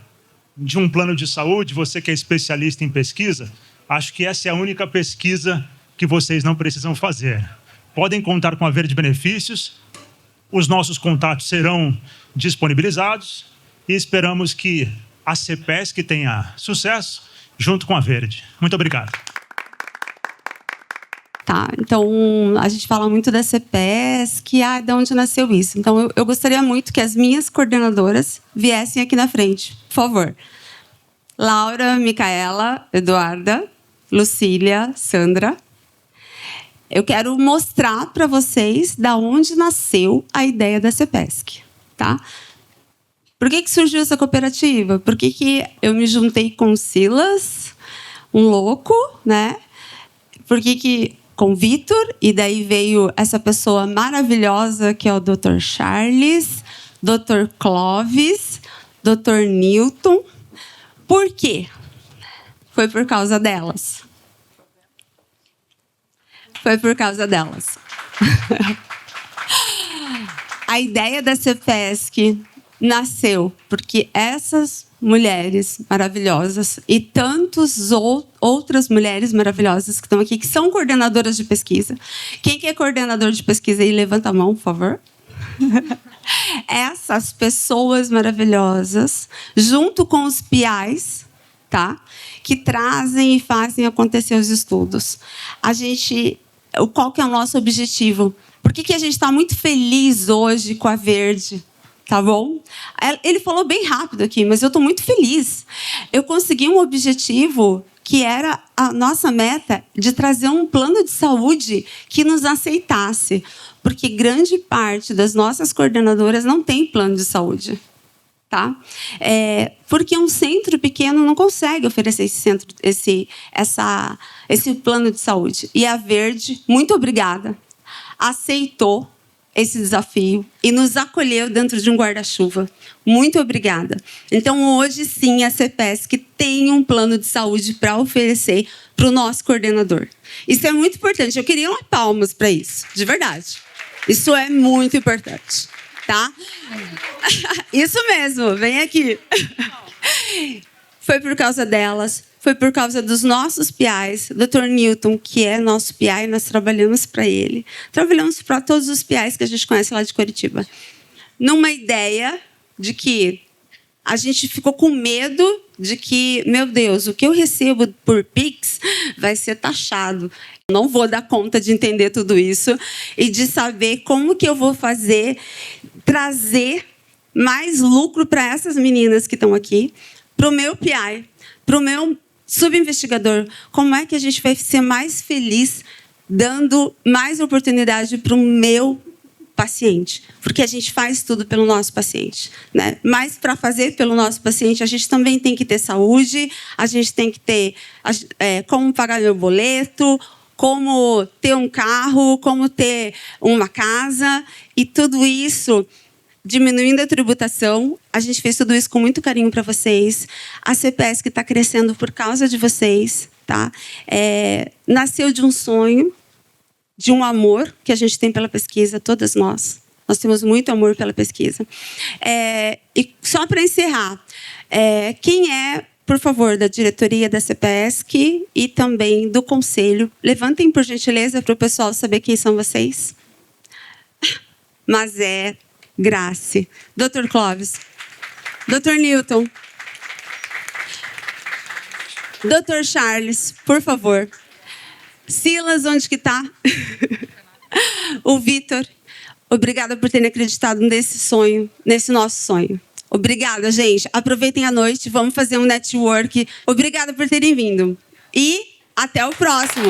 de um plano de saúde, você que é especialista em pesquisa, acho que essa é a única pesquisa que vocês não precisam fazer. Podem contar com a Verde Benefícios, os nossos contatos serão disponibilizados e esperamos que a CEPESC tenha sucesso junto com a Verde. Muito obrigado.
Tá, então a gente fala muito da CEPESC, de onde nasceu isso. Então eu gostaria muito que as minhas coordenadoras viessem aqui na frente, por favor. Laura, Micaela, Eduarda, Lucília, Sandra. Eu quero mostrar para vocês da onde nasceu a ideia da CEPESC, tá? Por que surgiu essa cooperativa? Por que eu me juntei com o Silas, um louco, né? Por que com o Vitor, e daí veio essa pessoa maravilhosa que é o Dr. Charles, Dr. Clóvis, Dr. Newton. Por quê? Foi por causa delas. Foi por causa delas. A ideia da CEPESC nasceu porque essas mulheres maravilhosas e tantas outras mulheres maravilhosas que estão aqui, que são coordenadoras de pesquisa. Quem que é coordenador de pesquisa aí? Levanta a mão, por favor. Essas pessoas maravilhosas, junto com os PIs, tá? Que trazem e fazem acontecer os estudos. Qual que é o nosso objetivo? Por que a gente está muito feliz hoje com a Verde? Tá bom? Ele falou bem rápido aqui, mas eu estou muito feliz. Eu consegui um objetivo que era a nossa meta de trazer um plano de saúde que nos aceitasse, porque grande parte das nossas coordenadoras não tem plano de saúde. Tá? Porque um centro pequeno não consegue oferecer esse plano de saúde. E a Verde, muito obrigada, aceitou esse desafio e nos acolheu dentro de um guarda-chuva. Muito obrigada. Então, hoje, sim, a CEPESC tem um plano de saúde para oferecer para o nosso coordenador. Isso é muito importante. Eu queria uma palmas para isso, de verdade. Isso é muito importante. Tá? Isso mesmo, vem aqui. Foi por causa delas, foi por causa dos nossos PIs, Dr. Newton, que é nosso PI, nós trabalhamos para ele. Trabalhamos para todos os PIs que a gente conhece lá de Curitiba. Numa ideia de que a gente ficou com medo de que, meu Deus, o que eu recebo por Pix vai ser taxado. Não vou dar conta de entender tudo isso e de saber como que eu vou fazer, trazer mais lucro para essas meninas que estão aqui, para o meu PI, para o meu subinvestigador. Como é que a gente vai ser mais feliz dando mais oportunidade para o meu paciente? Porque a gente faz tudo pelo nosso paciente, né? Mas para fazer pelo nosso paciente, a gente também tem que ter saúde, a gente tem que ter como pagar meu boleto, como ter um carro, como ter uma casa, e tudo isso diminuindo a tributação. A gente fez tudo isso com muito carinho para vocês. A CPESC está crescendo por causa de vocês, tá? Nasceu de um sonho, de um amor que a gente tem pela pesquisa, todas nós. Nós temos muito amor pela pesquisa. E só para encerrar, quem é, por favor, da diretoria da CPESC e também do conselho, levantem, por gentileza, para o pessoal saber quem são vocês. Mazé, Grace, Dr. Clóvis, Dr. Newton, Dr. Charles, por favor. Silas, onde que está? O Vitor, obrigada por terem acreditado nesse sonho, nesse nosso sonho. Obrigada, gente. Aproveitem a noite, vamos fazer um network. Obrigada por terem vindo. E até o próximo.